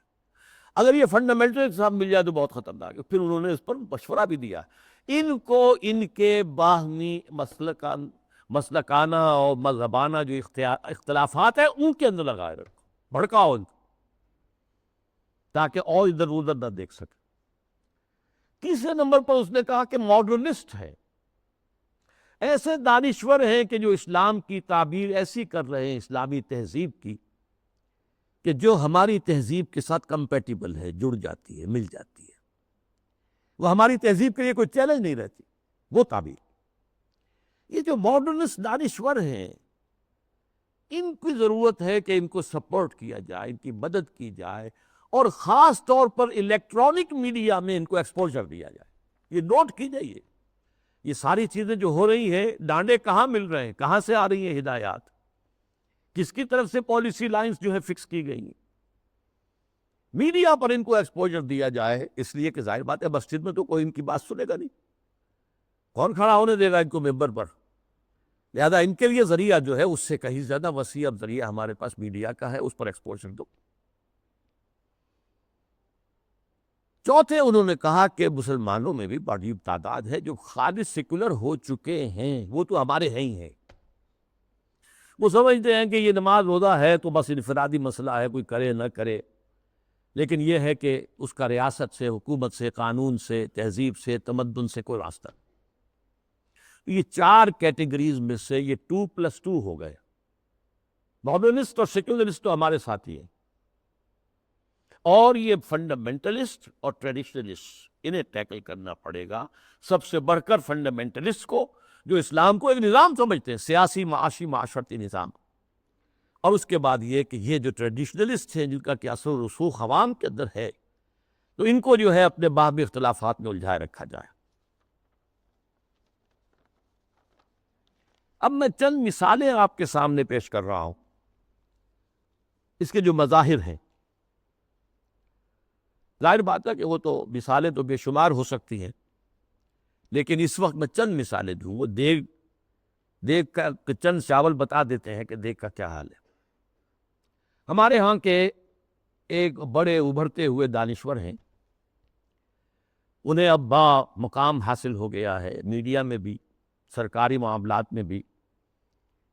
اگر یہ فنڈامنٹل کے ساتھ مل جائے تو بہت خطرناک ہے. پھر انہوں نے اس پر مشورہ بھی دیا، ان کو ان کے باہمی مسلکانہ اور مذہبانہ جو اختلافات ہیں ان کے اندر لگائے رکھو، بھڑکاؤ ان کو تاکہ اور ادھر ادھر نہ دیکھ سکے. تیسرے نمبر پر اس نے کہا کہ ماڈرنسٹ ہے، ایسے دانشور ہیں کہ جو اسلام کی تعبیر ایسی کر رہے ہیں، اسلامی تہذیب کی، کہ جو ہماری تہذیب کے ساتھ کمپیٹیبل ہے، جڑ جاتی ہے، مل جاتی ہے. وہ ہماری تہذیب کے لیے کوئی چیلنج نہیں رہتی وہ تعبیر. یہ جو ماڈرنسٹ دانشور ہیں، ان کی ضرورت ہے کہ ان کو سپورٹ کیا جائے، ان کی مدد کی جائے، اور خاص طور پر الیکٹرانک میڈیا میں ان کو ایکسپوژر دیا جائے. یہ نوٹ کیجئے، یہ ساری چیزیں جو ہو رہی ہیں، ڈانڈے کہاں مل رہے ہیں، کہاں سے آ رہی ہیں ہدایات، کس کی طرف سے پالیسی لائنز جو ہے فکس کی گئی ہیں. میڈیا پر ان کو ایکسپوژر دیا جائے، اس لیے کہ ظاہر بات ہے مسجد میں تو کوئی ان کی بات سنے گا نہیں، کون کھڑا ہونے دے گا ان کو ممبر پر. لہذا ان کے لیے ذریعہ جو ہے اس سے کہیں زیادہ وسیع اب ذریعہ ہمارے پاس میڈیا کا ہے، اس پر ایکسپوژر دو. چوتھے انہوں نے کہا کہ مسلمانوں میں بھی بڑی تعداد ہے جو خالص سیکولر ہو چکے ہیں، وہ تو ہمارے ہیں ہی ہیں. وہ سمجھتے ہیں کہ یہ نماز روزہ ہے تو بس انفرادی مسئلہ ہے، کوئی کرے نہ کرے، لیکن یہ ہے کہ اس کا ریاست سے، حکومت سے، قانون سے، تہذیب سے، تمدن سے کوئی راستہ نہیں. یہ چار کیٹیگریز میں سے یہ 2+2 ہو گئے. ماڈرنسٹ اور سیکولرسٹ تو ہمارے ساتھی ہیں، اور یہ فنڈامنٹلسٹ اور ٹریڈیشنلسٹ انہیں ٹیکل کرنا پڑے گا. سب سے بڑھ کر فنڈامنٹلسٹ کو، جو اسلام کو ایک نظام سمجھتے ہیں، سیاسی، معاشی، معاشرتی نظام. اور اس کے بعد یہ کہ یہ جو ٹریڈیشنلسٹ ہیں جن کا کہ اثر و رسوخ عوام کے اندر ہے، تو ان کو جو ہے اپنے باہمی اختلافات میں الجھائے رکھا جائے. اب میں چند مثالیں آپ کے سامنے پیش کر رہا ہوں اس کے جو مظاہر ہیں. ظاہر بات ہے کہ وہ تو مثالیں تو بے شمار ہو سکتی ہیں، لیکن اس وقت میں چند مثالیں دوں. وہ دیکھ کر چند چاول بتا دیتے ہیں کہ دیکھ کا کیا حال ہے. ہمارے ہاں کے ایک بڑے ابھرتے ہوئے دانشور ہیں، انہیں اب مقام حاصل ہو گیا ہے، میڈیا میں بھی، سرکاری معاملات میں بھی،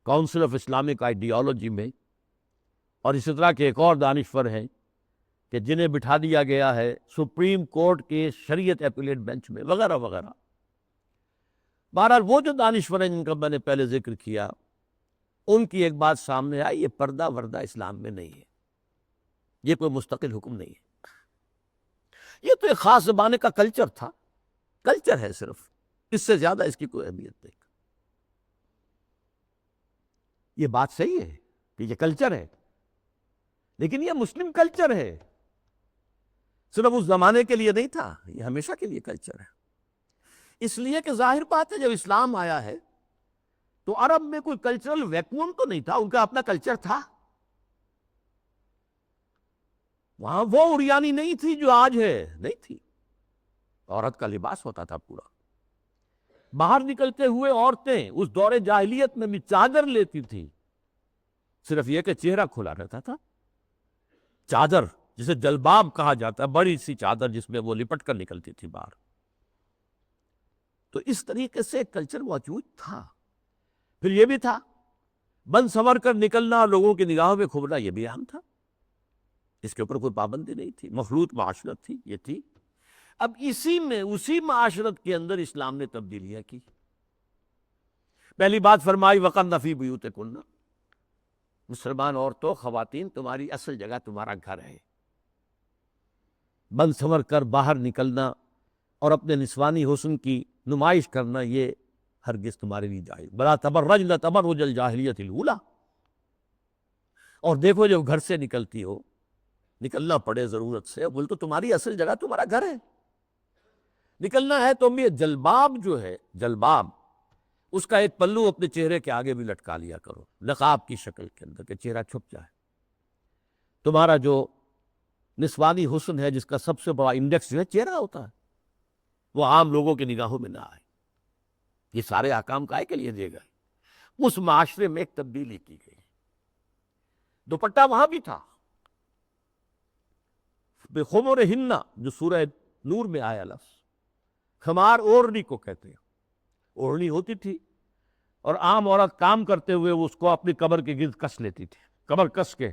کونسل آف اسلامک آئیڈیالوجی میں. اور اسی طرح کے ایک اور دانشور ہیں کہ جنہیں بٹھا دیا گیا ہے سپریم کورٹ کے شریعت اپیلیٹ بینچ میں، وغیرہ وغیرہ. بہرحال وہ جو دانشور ہیں جن کا میں نے پہلے ذکر کیا، ان کی ایک بات سامنے آئی، یہ پردہ وردہ اسلام میں نہیں ہے، یہ کوئی مستقل حکم نہیں ہے، یہ تو ایک خاص زمانے کا کلچر تھا، کلچر ہے صرف، اس سے زیادہ اس کی کوئی اہمیت نہیں. یہ بات صحیح ہے کہ یہ کلچر ہے، لیکن یہ مسلم کلچر ہے. صرف اس زمانے کے لیے نہیں تھا، یہ ہمیشہ کے لیے کلچر ہے۔ اس لیے کہ ظاہر بات ہے جب اسلام آیا ہے تو عرب میں کوئی کلچرل ویکیوم تو نہیں تھا، ان کا اپنا کلچر تھا۔ وہاں وہ اریانی نہیں تھی جو آج ہے، نہیں تھی۔ عورت کا لباس ہوتا تھا پورا۔ باہر نکلتے ہوئے عورتیں اس دور جاہلیت میں بھی چادر لیتی تھی، صرف یہ کہ چہرہ کھلا رہتا تھا۔ چادر جسے جلباب کہا جاتا ہے، بڑی سی چادر جس میں وہ لپٹ کر نکلتی تھی باہر۔ تو اس طریقے سے کلچر موجود تھا۔ پھر یہ بھی تھا بن سنور کر نکلنا، لوگوں کی نگاہوں میں کھبنا، یہ بھی عام تھا، اس کے اوپر کوئی پابندی نہیں تھی، مخلوط معاشرت تھی، یہ تھی۔ اب اسی معاشرت کے اندر اسلام نے تبدیلیاں کی۔ پہلی بات فرمائی وَقَرْنَ فِي بُيُوتِكُنَّ، مسلمان عورتوں، خواتین، تمہاری اصل جگہ تمہارا گھر ہے۔ بن سنور کر باہر نکلنا اور اپنے نسوانی حسن کی نمائش کرنا یہ ہرگز تمہارے لیے جائز۔ بلا تبرجن تبرج الجاہلیت الاولیٰ۔ اور دیکھو جب گھر سے نکلتی ہو، نکلنا پڑے ضرورت سے، بول تو تمہاری اصل جگہ تمہارا گھر ہے۔ نکلنا ہے تو یہ جلباب جو ہے، جلباب، اس کا ایک پلو اپنے چہرے کے آگے بھی لٹکا لیا کرو، نقاب کی شکل کے اندر، کہ چہرہ چھپ جائے۔ تمہارا جو نسوانی حسن ہے، جس کا سب سے بڑا انڈیکس جو ہے چہرہ ہوتا ہے، وہ عام لوگوں کی نگاہوں میں نہ آئے۔ یہ سارے احکام کائے کے لیے دیے گئے۔ اس معاشرے میں ایک تبدیلی کی گئی۔ دوپٹہ وہاں بھی تھا، بِخُمُرِهِنَّ، جو سورہ نور میں آیا لفظ، خمار اوڑھنی کو کہتے ہیں۔ اوڑھنی ہوتی تھی اور عام عورت کام کرتے ہوئے اس کو اپنی کمر کے گرد کس لیتی تھی، کمر کس کے،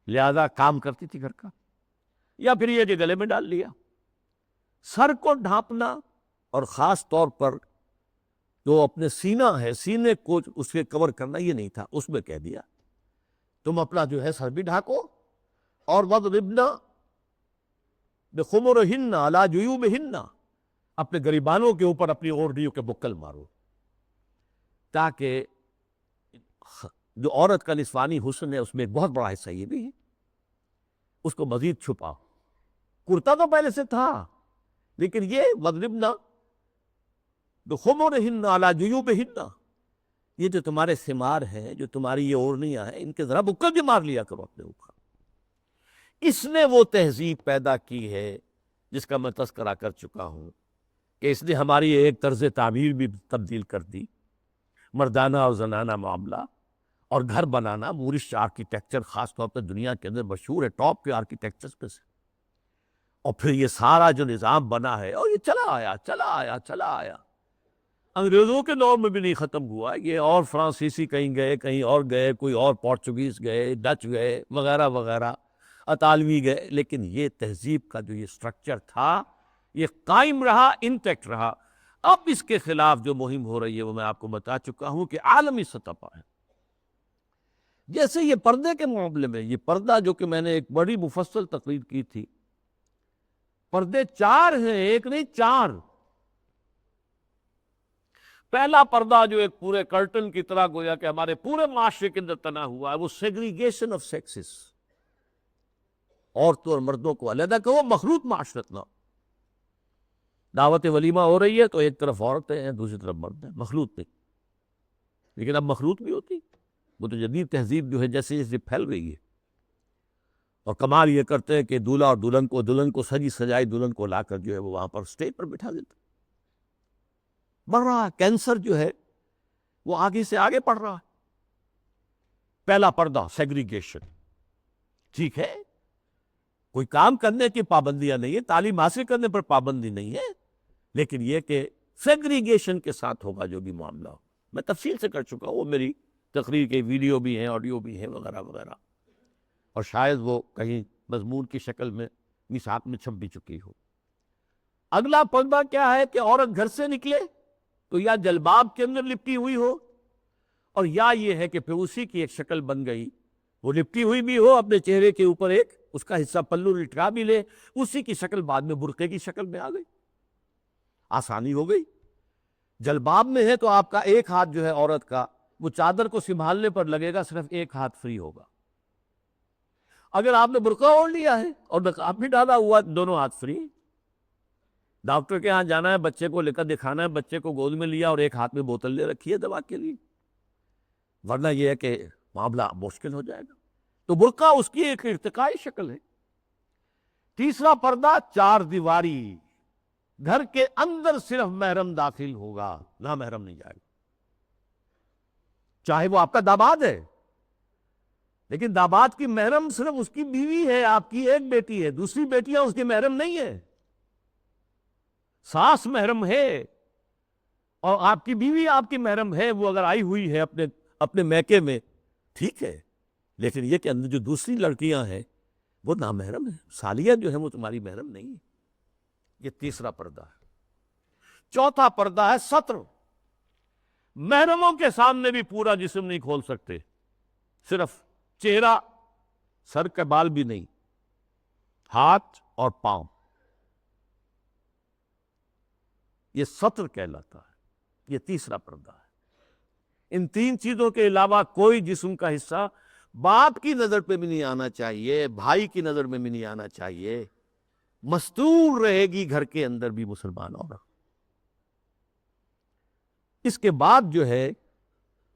لہذا کام کرتی تھی گھر کا، یا پھر یہ جو گلے میں ڈال لیا۔ سر کو ڈھانپنا اور خاص طور پر جو اپنے سینہ ہے، سینے کو اس کے کور کرنا، یہ نہیں تھا۔ اس میں کہہ دیا تم اپنا جو ہے سر بھی ڈھانکو، اور وَضْرِبْنَ بِخُمُرِهِنَّ عَلَىٰ جُيُوبِهِنَّ، اپنے گریبانوں کے اوپر اپنی اوڑھنیوں کے بکل مارو، تاکہ جو عورت کا نسوانی حسن ہے اس میں ایک بہت بڑا حصہ یہ بھی ہے، اس کو مزید چھپاؤ۔ کرتا تو پہلے سے تھا، لیکن یہ وَضْرِبْنَ بِخُمُرِهِنَّ عَلَىٰ جُيُوبِهِنَّ، یہ جو تمہارے ثمار ہیں، جو تمہاری یہ اوڑھنیاں ہیں، ان کے ذرا بکل بھی مار لیا کرو اپنے اوپر۔ اس نے وہ تہذیب پیدا کی ہے جس کا میں تذکرہ کر چکا ہوں کہ اس نے ہماری ایک طرز تعمیر بھی تبدیل کر دی، مردانہ اور زنانہ معاملہ، اور گھر بنانا، مورش آرکیٹیکچر خاص طور پر دنیا کے اندر مشہور ہے، ٹاپ کے آرکیٹیکچرز میں سے۔ اور پھر یہ سارا جو نظام بنا ہے، اور یہ چلا آیا، انگریزوں کے دور میں بھی نہیں ختم ہوا یہ، اور فرانسیسی کہیں گئے، کہیں اور گئے، کوئی اور پورچوگیز گئے، ڈچ گئے، وغیرہ وغیرہ، اطالوی گئے، لیکن یہ تہذیب کا جو یہ سٹرکچر تھا یہ قائم رہا، انٹیکٹ رہا۔ اب اس کے خلاف جو مہم ہو رہی ہے وہ میں آپ کو بتا چکا ہوں کہ عالمی سطح پر ہے۔ جیسے یہ پردے کے معاملے میں، یہ پردہ جو کہ میں نے ایک بڑی مفصل تقریر کی تھی، پردے 4 ہیں، ایک نہیں 4۔ پہلا پردہ جو ایک پورے کرٹن کی طرح گویا کہ ہمارے پورے معاشرے کے اندر تنا ہوا ہے، وہ سیگریگیشن آف سیکسز، عورتوں اور مردوں کو علیحدہ کہ وہ مخلوط معاشرت نہ۔ دعوت ولیمہ ہو رہی ہے تو ایک طرف عورتیں ہیں، دوسری طرف مرد ہیں، مخلوط نہیں۔ لیکن اب مخلوط بھی ہوتی، وہ تو جدید تہذیب جو ہے جیسے جیسے پھیل رہی ہے، اور کمال یہ کرتے ہیں کہ دولہا اور دلہن کو سجی سجائی دلہن کو لا کر جو ہے وہ وہاں پر اسٹیج پر بٹھا دیتے۔ بڑھ رہا ہے کینسر جو ہے وہ آگے سے آگے بڑھ رہا ہے۔ پہلا پردہ سیگریگیشن، ٹھیک ہے، کوئی کام کرنے کی پابندیاں نہیں ہے، تعلیم حاصل کرنے پر پابندی نہیں ہے، لیکن یہ کہ سیگریگیشن کے ساتھ ہوگا جو بھی معاملہ ہو۔ میں تفصیل سے کر چکا ہوں، وہ میری تقریر کے ویڈیو بھی ہیں، آڈیو بھی ہیں، وغیرہ وغیرہ، اور شاید وہ کہیں مضمون کی شکل میں میثاق میں چھپ بھی چکی ہو۔ اگلا پردہ کیا ہے کہ عورت گھر سے نکلے تو یا جلباب کے اندر لپٹی ہوئی ہو، اور یا یہ ہے کہ پھر اسی کی ایک شکل بن گئی، وہ لپٹی ہوئی بھی ہو، اپنے چہرے کے اوپر ایک اس کا حصہ پلو لٹکا بھی لے، اسی کی شکل بعد میں برقعے کی شکل میں آ گئی، آسانی ہو گئی۔ جلباب میں ہے تو آپ کا ایک ہاتھ جو ہے عورت کا وہ چادر کو سنبھالنے پر لگے گا، صرف ایک ہاتھ فری ہوگا، اگر آپ نے برقع اوڑھ لیا ہے اور نقاب بھی ڈالا ہوا، دونوں ہاتھ فری۔ ڈاکٹر کے ہاں جانا ہے، بچے کو لے کر دکھانا ہے، بچے کو گود میں لیا اور ایک ہاتھ میں بوتل لے رکھی ہے دوا کے لیے، ورنہ یہ ہے کہ معاملہ مشکل ہو جائے گا۔ تو برقع اس کی ایک ارتقائی شکل ہے۔ تیسرا پردہ چار دیواری، گھر کے اندر صرف محرم داخل ہوگا، نہ محرم نہیں جائے گا، چاہے وہ آپ کا داماد ہے، لیکن داماد کی محرم صرف اس کی بیوی ہے، آپ کی ایک بیٹی ہے، دوسری بیٹیاں اس کی محرم نہیں ہے۔ ساس محرم ہے اور آپ کی بیوی آپ کی محرم ہے، وہ اگر آئی ہوئی ہے اپنے میکے میں ٹھیک ہے، لیکن یہ کہ اندر جو دوسری لڑکیاں ہیں وہ نامحرم ہیں، سالیاں جو ہیں وہ تمہاری محرم نہیں ہیں۔ یہ تیسرا پردہ ہے۔ چوتھا پردہ ہے ستر۔ محرموں کے سامنے بھی پورا جسم نہیں کھول سکتے، صرف چہرہ، سر کے بال بھی نہیں، ہاتھ اور پاؤں، یہ ستر کہلاتا ہے۔ یہ تیسرا پردہ ہے۔ ان تین چیزوں کے علاوہ کوئی جسم کا حصہ باپ کی نظر پہ بھی نہیں آنا چاہیے، بھائی کی نظر میں بھی نہیں آنا چاہیے، مستور رہے گی گھر کے اندر بھی مسلمان عورت۔ اس کے بعد جو ہے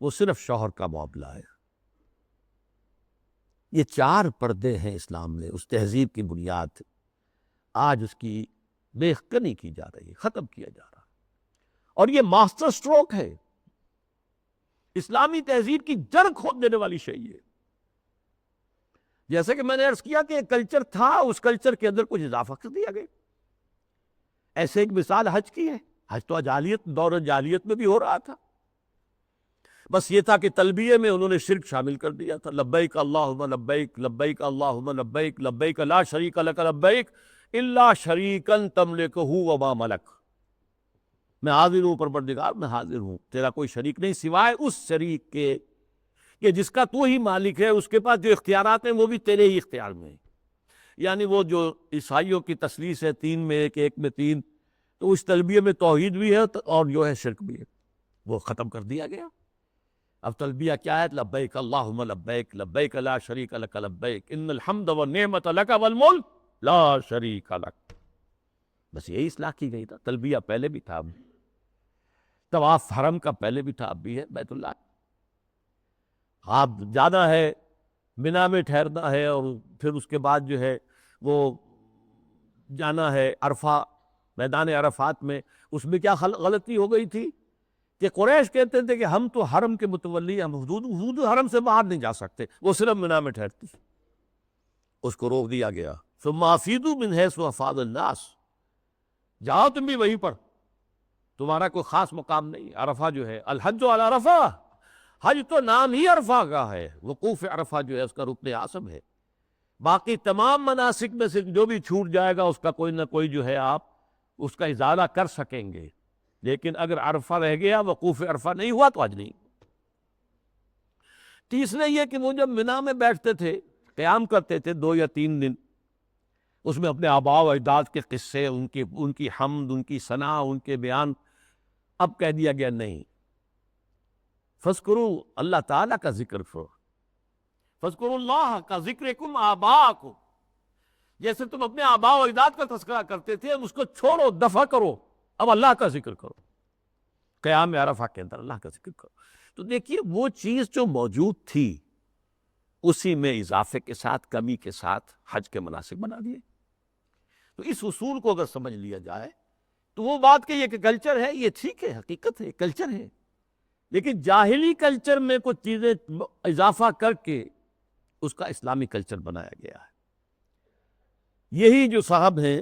وہ صرف شوہر کا معاملہ ہے۔ یہ چار پردے ہیں اسلام میں، اس تہذیب کی بنیاد آج اس کی بے کنی کی جا رہی ہے، ختم کیا جا رہا ہے، اور یہ ماسٹر سٹروک ہے، اسلامی تہذیب کی جڑ کھود دینے والی شے ہے۔ جیسے کہ میں نے عرض کیا کہ ایک کلچر تھا، اس کلچر کے اندر کچھ اضافہ کر دیا گیا۔ ایسے ایک مثال حج کی ہے، حج تو دور جاہلیت میں بھی ہو رہا تھا، بس یہ تھا کہ تلبیہ میں انہوں نے شرک شامل کر دیا تھا، لبیک اللہم لبیک، لبیک اللہم لبیک، لبیک لا شریک لک لبیک الا شریکا تملکہ وما ملک۔ میں حاضر ہوں پروردگار، میں حاضر ہوں، تیرا کوئی شریک نہیں سوائے اس شریک کے کہ جس کا تو ہی مالک ہے، اس کے پاس جو اختیارات ہیں وہ بھی تیرے ہی اختیار میں ہیں۔ یعنی وہ جو عیسائیوں کی تثلیث ہے، تین میں ایک، ایک میں تین، تو اس تلبیہ میں توحید بھی ہے اور جو ہے شرک بھی ہے، وہ ختم کر دیا گیا۔ اب تلبیہ کیا ہے؟ لبیک اللہم لبیک، لبیک لا شریک لک لبیک، ان الحمد والنعمت لک والملک لا شریک لک۔ بس یہی اصلاح کی گئی تھا۔ تلبیہ پہلے بھی تھا، طواف حرم کا پہلے بھی تھا، اب بھی ہے، بیت اللہ آپ جانا ہے، منا میں ٹھہرنا ہے، اور پھر اس کے بعد جو ہے وہ جانا ہے عرفہ، میدان عرفات میں۔ اس میں کیا غلطی ہو گئی تھی کہ قریش کہتے تھے کہ ہم تو حرم کے متولی، ہم حدود حرم سے باہر نہیں جا سکتے، وہ صرف منا میں ٹھہرتے، اس کو روک دیا گیا۔ ثم افیضوا من حیث افاض الناس، جاؤ تم بھی وہیں پر، تمہارا کوئی خاص مقام نہیں۔ عرفہ جو ہے، الحج علی عرفہ، حج تو نام ہی عرفہ کا ہے، وقوف عرفہ جو ہے اس کا رکن اعظم ہے۔ باقی تمام مناسک میں سے جو بھی چھوٹ جائے گا اس کا کوئی نہ کوئی جو ہے آپ اس کا ازالہ کر سکیں گے، لیکن اگر عرفہ رہ گیا، وقوف عرفہ نہیں ہوا تو حج نہیں۔ تیسرے یہ کہ وہ جب منا میں بیٹھتے تھے، قیام کرتے تھے 2 یا 3 دن، اس میں اپنے آباء و اجداد کے قصے، ان کی حمد، ان کی ثنا، ان کے بیان، اب کہہ دیا گیا نہیں، فذکروا، اللہ تعالیٰ کا ذکر کرو، فذکروا اللہ کا ذکرکم آباءکم، جیسے تم اپنے آباء و اجداد کا تذکرہ کرتے تھے، اس کو چھوڑو، دفع کرو، اب اللہ کا ذکر کرو، قیام عرفہ کے اندر اللہ کا ذکر کرو۔ تو دیکھیے وہ چیز جو موجود تھی اسی میں اضافے کے ساتھ، کمی کے ساتھ حج کے مناسک بنا دیے۔ تو اس اصول کو اگر سمجھ لیا جائے تو وہ بات کہ یہ کہ کلچر ہے، یہ ٹھیک ہے، حقیقت ہے، کلچر ہے، لیکن جاہلی کلچر میں کچھ چیزیں اضافہ کر کے اس کا اسلامی کلچر بنایا گیا ہے۔ یہی جو صاحب ہیں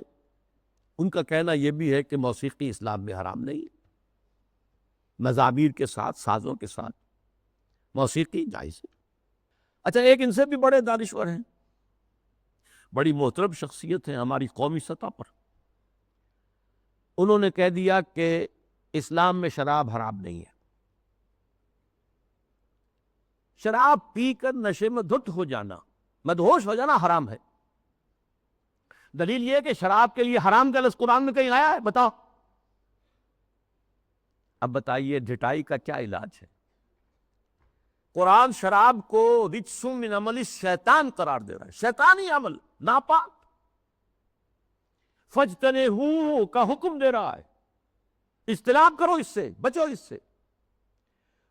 ان کا کہنا یہ بھی ہے کہ موسیقی اسلام میں حرام نہیں، مزامیر کے ساتھ، سازوں کے ساتھ موسیقی جائز ہے۔ اچھا، ایک ان سے بھی بڑے دانشور ہیں، بڑی محترم شخصیت ہیں ہماری قومی سطح پر، انہوں نے کہہ دیا کہ اسلام میں شراب حرام نہیں ہے، شراب پی کر نشے میں دھت ہو جانا، مدہوش ہو جانا حرام ہے۔ دلیل یہ ہے کہ شراب کے لیے حرام کا لفظ قرآن میں کہیں آیا ہے؟ بتاؤ۔ اب بتائیے ڈھٹائی کا کیا علاج ہے؟ قرآن شراب کو رجس من عمل الشیطان قرار دے رہا ہے، شیطانی عمل، ناپاک۔ فاجتنبوہ کا حکم دے رہا ہے، اجتناب کرو اس سے، بچو اس سے۔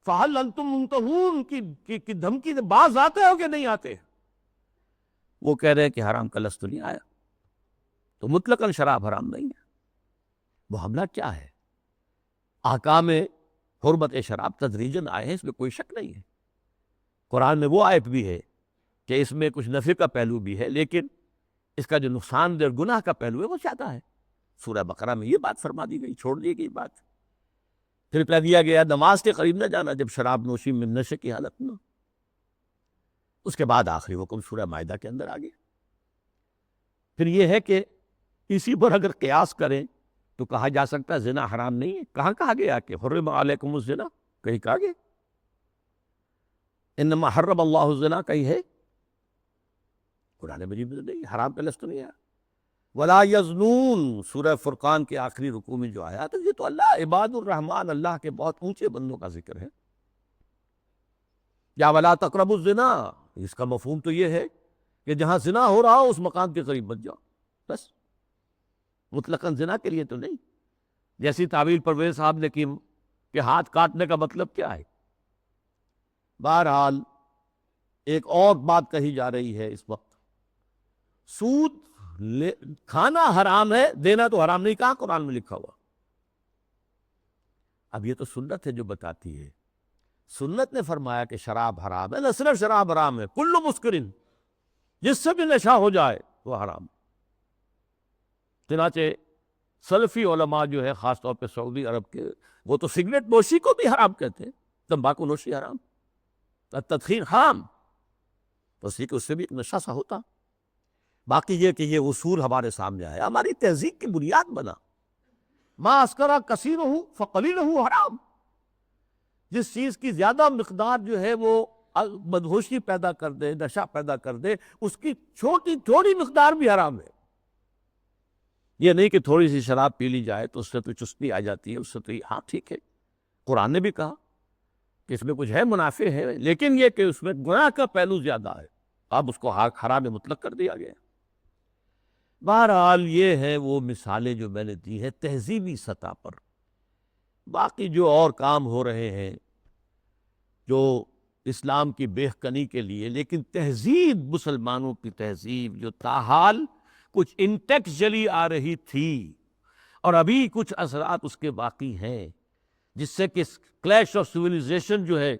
فہل انتم منتہون کی دھمکی سے باز آتے ہو کہ نہیں آتے؟ وہ کہہ رہے ہیں کہ حرام کا لفظ تو نہیں آیا، تو مطلقاً شراب حرام نہیں ہے۔ وہ حملہ کیا ہے؟ احکام حرمت شراب تدریجاً آئے ہیں، اس میں کوئی شک نہیں ہے۔ قرآن میں وہ آیت بھی ہے کہ اس میں کچھ نفع کا پہلو بھی ہے، لیکن اس کا جو نقصان دہ اور گناہ کا پہلو ہے وہ زیادہ ہے۔ سورہ بقرہ میں یہ بات فرما دی گئی، چھوڑ دی گئی بات۔ پھر کہہ دیا گیا نماز کے قریب نہ جانا جب شراب نوشی میں نشے کی حالت میں۔ اس کے بعد آخری حکم سورہ مائدہ کے اندر آ گیا۔ پھر یہ ہے کہ اسی پر اگر قیاس کریں تو کہا جا سکتا ہے زنا حرام نہیں ہے۔ کہاں کہا گیا کہ حرم علیکم الزنا؟ کہیں کہا گیا انما حرم اللہ الزنا؟ کہیں ہے؟ قرآن مجید میں نہیں، حرام کا لفظ تو نہیں ہے۔ ولا یزنون سورہ فرقان کے آخری رکوع میں جو آیا تو یہ تو اللہ عباد الرحمن، اللہ کے بہت اونچے بندوں کا ذکر ہے۔ یا ولا تقربوا الزنا، اس کا مفہوم تو یہ ہے کہ جہاں زنا ہو رہا ہو اس مقام کے قریب مت جاؤ، بس۔ مطلقاً زنا کے لیے تو نہیں، جیسی تعویل پرویز صاحب نے کی کہ ہاتھ کاٹنے کا مطلب کیا ہے۔ بہرحال ایک اور بات کہی جا رہی ہے اس وقت، سود کھانا حرام ہے، دینا تو حرام نہیں، کہاں قرآن میں لکھا ہوا؟ اب یہ تو سنت ہے جو بتاتی ہے۔ سنت نے فرمایا کہ شراب حرام ہے، نہ صرف شراب حرام ہے، کل مسکرن، جس سے بھی نشہ ہو جائے وہ حرام۔ چنانچہ سلفی علماء جو ہے خاص طور پہ سعودی عرب کے، وہ تو سگریٹ نوشی کو بھی حرام کہتے ہیں، تمباکو نوشی حرام، تدخین حرام، بس یہ کہ اس سے بھی ایک نشہ سا ہوتا۔ باقی یہ کہ یہ اصول ہمارے سامنے آیا، ہماری تہذیب کی بنیاد بنا۔ ما اسکرا کثیرہ فقلیلہ حرام، جس چیز کی زیادہ مقدار جو ہے وہ بدہوشی پیدا کر دے، نشہ پیدا کر دے، اس کی تھوڑی مقدار بھی حرام ہے۔ یہ نہیں کہ تھوڑی سی شراب پی لی جائے تو اس سے تو چستی آ جاتی ہے، اس سے تو ہاں ٹھیک ہے، قرآن نے بھی کہا کہ اس میں کچھ ہے، منافع ہے، لیکن یہ کہ اس میں گناہ کا پہلو زیادہ ہے، اب اس کو حرام مطلق کر دیا گیا۔ بہرحال یہ ہے وہ مثالیں جو میں نے دی ہیں تہذیبی سطح پر۔ باقی جو اور کام ہو رہے ہیں جو اسلام کی بہکنی کے لیے، لیکن تہذیب، مسلمانوں کی تہذیب جو تاحال کچھ انٹیکچولی آ رہی تھی اور ابھی کچھ اثرات اس کے باقی ہیں، جس سے کہ کلیش آف سویلائزیشن جو ہے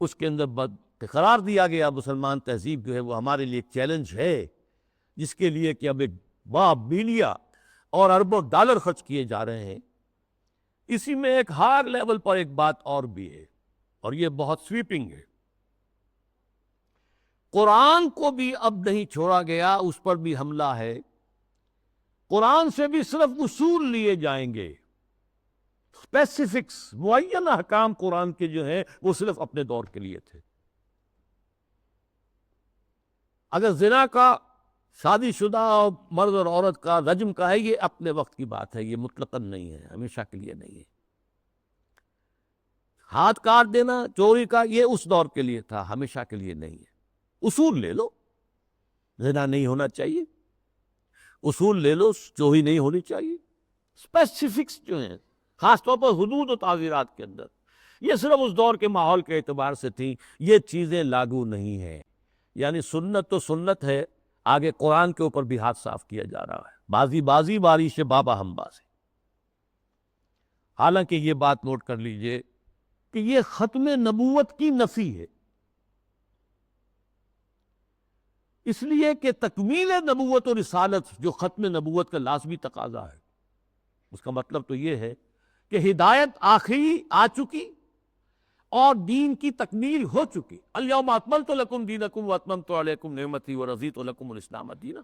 اس کے اندر قرار دیا گیا۔ مسلمان تہذیب جو ہے وہ ہمارے لیے ایک چیلنج ہے، جس کے لیے کہ اب ایک بلیا اور اربوں ڈالر خرچ کیے جا رہے ہیں۔ اسی میں ایک ہائر لیول پر ایک بات اور بھی ہے، اور یہ بہت سویپنگ ہے۔ قرآن کو بھی اب نہیں چھوڑا گیا، اس پر بھی حملہ ہے۔ قرآن سے بھی صرف اصول لیے جائیں گے، اسپیسیفکس، معین احکام قرآن کے جو ہیں وہ صرف اپنے دور کے لیے تھے۔ اگر زنا کا، شادی شدہ مرد اور عورت کا، رجم کا ہے، یہ اپنے وقت کی بات ہے، یہ مطلقاً نہیں ہے، ہمیشہ کے لیے نہیں ہے۔ ہاتھ کاٹ دینا چوری کا، یہ اس دور کے لیے تھا، ہمیشہ کے لیے نہیں ہے۔ اصول لے لو، زنا نہیں ہونا چاہیے، اصول لے لو، چوری نہیں ہونی چاہیے۔ اسپیسیفکس جو ہیں خاص طور پر حدود و تعزیرات کے اندر، یہ صرف اس دور کے ماحول کے اعتبار سے تھیں، یہ چیزیں لاگو نہیں ہیں۔ یعنی سنت تو سنت ہے، آگے قرآن کے اوپر بھی ہاتھ صاف کیا جا رہا ہے، بازی بازی بارش بابا ہم بازی۔ حالانکہ یہ بات نوٹ کر لیجئے کہ یہ ختم نبوت کی نفی ہے، اس لیے کہ تکمیل نبوت و رسالت جو ختم نبوت کا لازمی تقاضا ہے، اس کا مطلب تو یہ ہے کہ ہدایت آخری آ چکی اور دین کی تکمیل ہو چکی۔ الیوم اکملت لکم دینکم واتممت علیکم نعمتی ورضیت لکم الاسلام دینا۔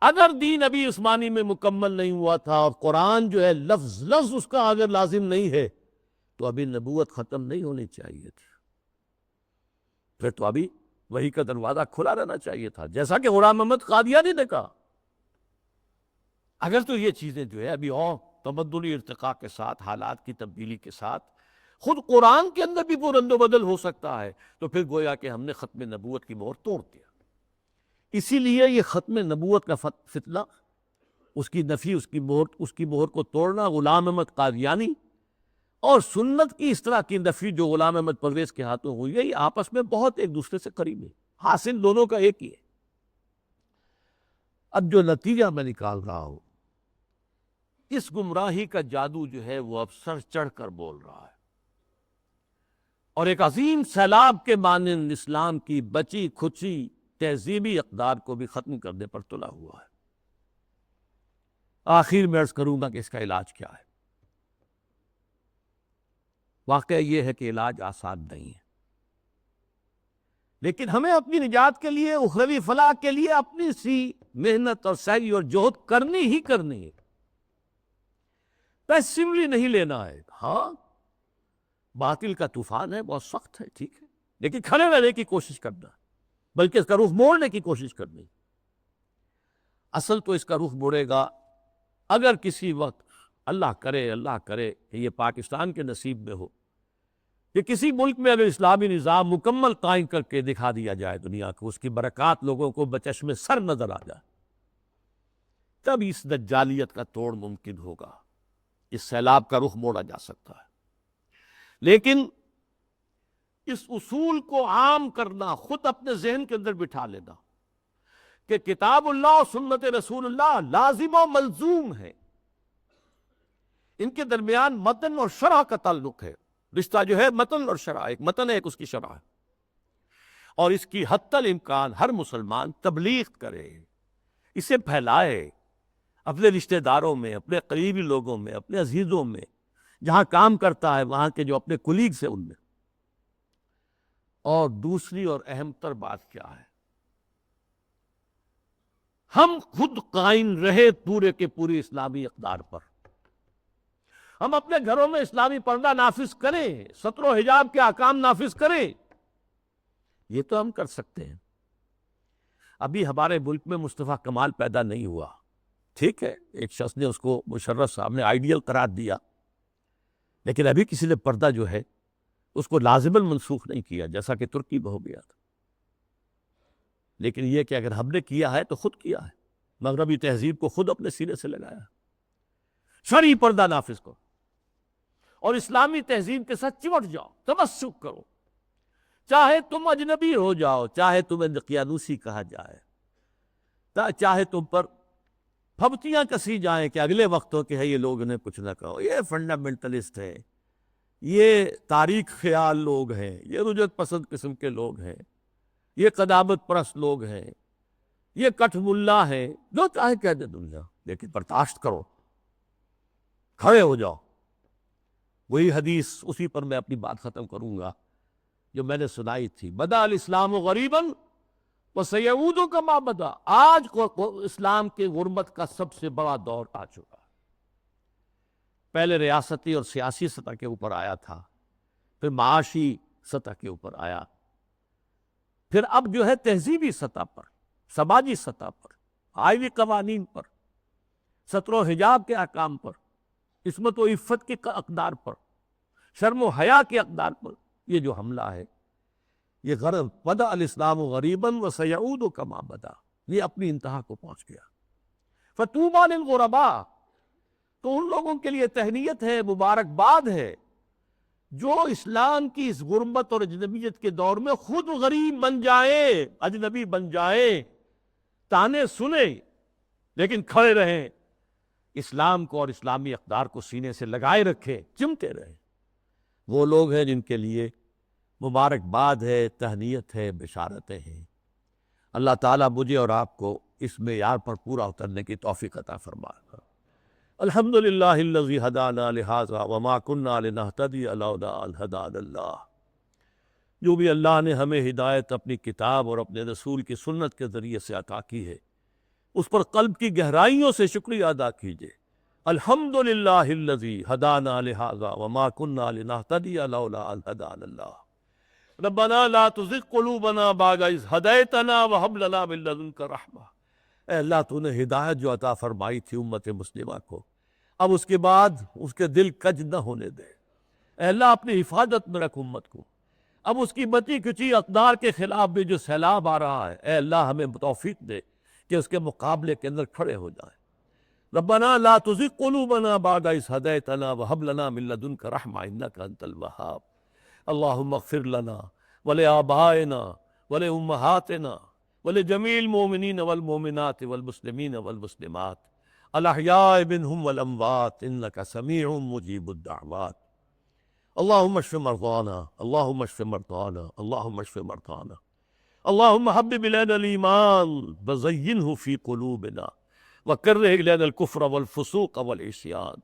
اگر دین ابھی عثمانی میں مکمل نہیں ہوا تھا اور قرآن جو ہے لفظ لفظ اس کا اگر لازم نہیں ہے تو ابھی نبوت ختم نہیں ہونی چاہیے تھی، پھر تو ابھی وحی کا دروازہ کھلا رہنا چاہیے تھا، جیسا کہ غلام محمد قادیانی نے کہا۔ اگر تو یہ چیزیں جو ہے ابھی اور تمدنی ارتقاء کے ساتھ، حالات کی تبدیلی کے ساتھ خود قرآن کے اندر بھی وہ رد و بدل ہو سکتا ہے، تو پھر گویا کہ ہم نے ختم نبوت کی مہر توڑ دیا۔ اسی لیے یہ ختم نبوت کا فتنہ، اس کی نفی، اس کی مہر کو توڑنا، غلام احمد قادیانی اور سنت کی اس طرح کی نفی جو غلام احمد پرویز کے ہاتھوں ہوئی ہے، یہ آپس میں بہت ایک دوسرے سے قریب ہے، حاصل دونوں کا ایک ہی ہے۔ اب جو نتیجہ میں نکال رہا ہوں، اس گمراہی کا جادو جو ہے وہ اب سر چڑھ کر بول رہا ہے، اور ایک عظیم سیلاب کے مانند اسلام کی بچی کھچی تہذیبی اقدار کو بھی ختم کرنے پر تلا ہوا ہے۔ آخر میں عرض کروں گا کہ اس کا علاج کیا ہے۔ واقعہ یہ ہے کہ علاج آسان نہیں ہے، لیکن ہمیں اپنی نجات کے لیے، اخروی فلاح کے لیے اپنی سی محنت اور سعی اور جہد کرنی ہی کرنی ہے، پیسیولی نہیں لینا ہے۔ ہاں باطل کا طوفان ہے، بہت سخت ہے، ٹھیک ہے، لیکن کھڑے رہنے کی کوشش کرنا، بلکہ اس کا رخ موڑنے کی کوشش کرنی۔ اصل تو اس کا رخ موڑے گا اگر کسی وقت اللہ کرے کہ یہ پاکستان کے نصیب میں ہو کہ کسی ملک میں اگر اسلامی نظام مکمل قائم کر کے دکھا دیا جائے دنیا کو، اس کی برکات لوگوں کو بچشم سر نظر آ جائے، تب اس دجالیت کا توڑ ممکن ہوگا، اس سیلاب کا رخ موڑا جا سکتا ہے۔ لیکن اس اصول کو عام کرنا، خود اپنے ذہن کے اندر بٹھا لینا کہ کتاب اللہ اور سنت رسول اللہ لازم و ملزوم ہے، ان کے درمیان متن اور شرح کا تعلق ہے، رشتہ جو ہے متن اور شرح، ایک متن ہے ایک اس کی شرح ہے، اور اس کی حتی الامکان ہر مسلمان تبلیغ کرے، اسے پھیلائے اپنے رشتہ داروں میں، اپنے قریبی لوگوں میں، اپنے عزیزوں میں، جہاں کام کرتا ہے وہاں کے جو اپنے کولیگز ہیں ان میں۔ اور دوسری اور اہم تر بات کیا ہے، ہم خود قائم رہے پورے کے پوری اسلامی اقدار پر، ہم اپنے گھروں میں اسلامی پردہ نافذ کریں، ستر و حجاب کے احکام نافذ کریں، یہ تو ہم کر سکتے ہیں۔ ابھی ہمارے ملک میں مصطفیٰ کمال پیدا نہیں ہوا، ٹھیک ہے، ایک شخص نے اس کو مشرف صاحب نے آئیڈیل قرار دیا، لیکن ابھی کسی نے پردہ جو ہے اس کو لازماً منسوخ نہیں کیا، جیسا کہ ترکی میں ہو گیا تھا۔ لیکن یہ کہ اگر ہم نے کیا ہے تو خود کیا ہے، مغربی تہذیب کو خود اپنے سینے سے لگایا، شرعی پردہ نافذ کرو اور اسلامی تہذیب کے ساتھ چمٹ جاؤ، تمسک کرو، چاہے تم اجنبی ہو جاؤ، چاہے تمہیں دقیانوسی کہا جائے، چاہے تم پر پھبتیاں کسی جائیں کہ اگلے وقت ہو کہ ہے یہ لوگ انہیں کچھ نہ کہو، یہ فنڈامنٹلسٹ ہے، یہ تاریخ خیال لوگ ہیں، یہ رجعت پسند قسم کے لوگ ہیں، یہ قدامت پرست لوگ ہیں، یہ کٹھ ملا ہیں، جو چاہے کہہ دے دنیا، لیکن برداشت کرو، کھڑے ہو جاؤ۔ وہی حدیث، اسی پر میں اپنی بات ختم کروں گا جو میں نے سنائی تھی، بدا الاسلام غریباً وسیعود کما بدا، آج کو اسلام کے غربت کا سب سے بڑا دور آ چکا ہے۔ پہلے ریاستی اور سیاسی سطح کے اوپر آیا تھا، پھر معاشی سطح کے اوپر آیا، پھر اب جو ہے تہذیبی سطح پر، سماجی سطح پر، آئینی قوانین پر، ستر و حجاب کے احکام پر، عصمت و عفت کے اقدار پر، شرم و حیا کے اقدار پر یہ جو حملہ ہے، یہ غرض بدا الاسلام غریباً وسیعود کما بدا، یہ اپنی انتہا کو پہنچ گیا۔ فطوبی للغرباء، تو ان لوگوں کے لیے تہنیت ہے، مبارکباد ہے جو اسلام کی اس غربت اور اجنبیت کے دور میں خود غریب بن جائیں، اجنبی بن جائیں، تانے سنیں لیکن کھڑے رہیں، اسلام کو اور اسلامی اقدار کو سینے سے لگائے رکھیں، چمٹے رہیں۔ وہ لوگ ہیں جن کے لیے مبارکباد ہے، تہنیت ہے، بشارتیں ہیں۔ اللہ تعالیٰ مجھے اور آپ کو اس معیار پر پورا اترنے کی توفیق عطا فرمائے۔ الحمدللہ الذی ہدانا لہذا وما کنا لنہتدی لولا ان ہدانا اللہ۔ جو بھی اللہ نے ہمیں ہدایت اپنی کتاب اور اپنے رسول کی سنت کے ذریعے سے عطا کی ہے، اس پر قلب کی گہرائیوں سے شکریہ ادا کیجئے۔ الحمدللہ الذی ہدانا لہذا وما کنا لنہتدی لولا ان ہدانا اللہ۔ ربنا لا تزغ قلوبنا بعد اذ ہدیتنا وہب لنا من لدنک رحمہ۔ اے اللہ تو نے ہدایت جو عطا فرمائی تھی امت مسلمہ کو، اب اس کے بعد اس کے دل کج نہ ہونے دے، اے اللہ اپنی حفاظت میں رکھ امت کو۔ اب اس کی بچی کچی اقدار کے خلاف بھی جو سیلاب آ رہا ہے، اے اللہ ہمیں توفیق دے کہ اس کے مقابلے کے اندر کھڑے ہو جائیں۔ ربنا لا تزغ قلوبنا بعد إذ هديتنا وهب لنا من لدنك رحمة إنك أنت الوهاب۔ اللهم اغفر لنا ولآبائنا ولأمهاتنا ولجميع المؤمنين والمؤمنات والمسلمين والمسلمات الأحياء منهم والأموات إنك سميع مجيب الدعوات۔ اللهم اشف مرضانا، اللهم اشف مرضانا، اللهم اشف مرضانا۔ اللهم حبب إلينا الإيمان وزينه في قلوبنا وكره إلينا الكفر والفسوق والعصيان۔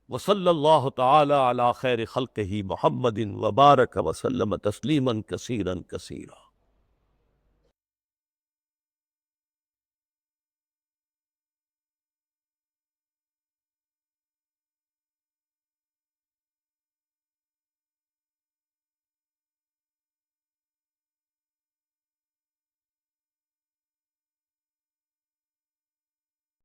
وصلى الله تعالى على خير خلقه محمد وبارك وسلم تسليما كثيرا كثيرا۔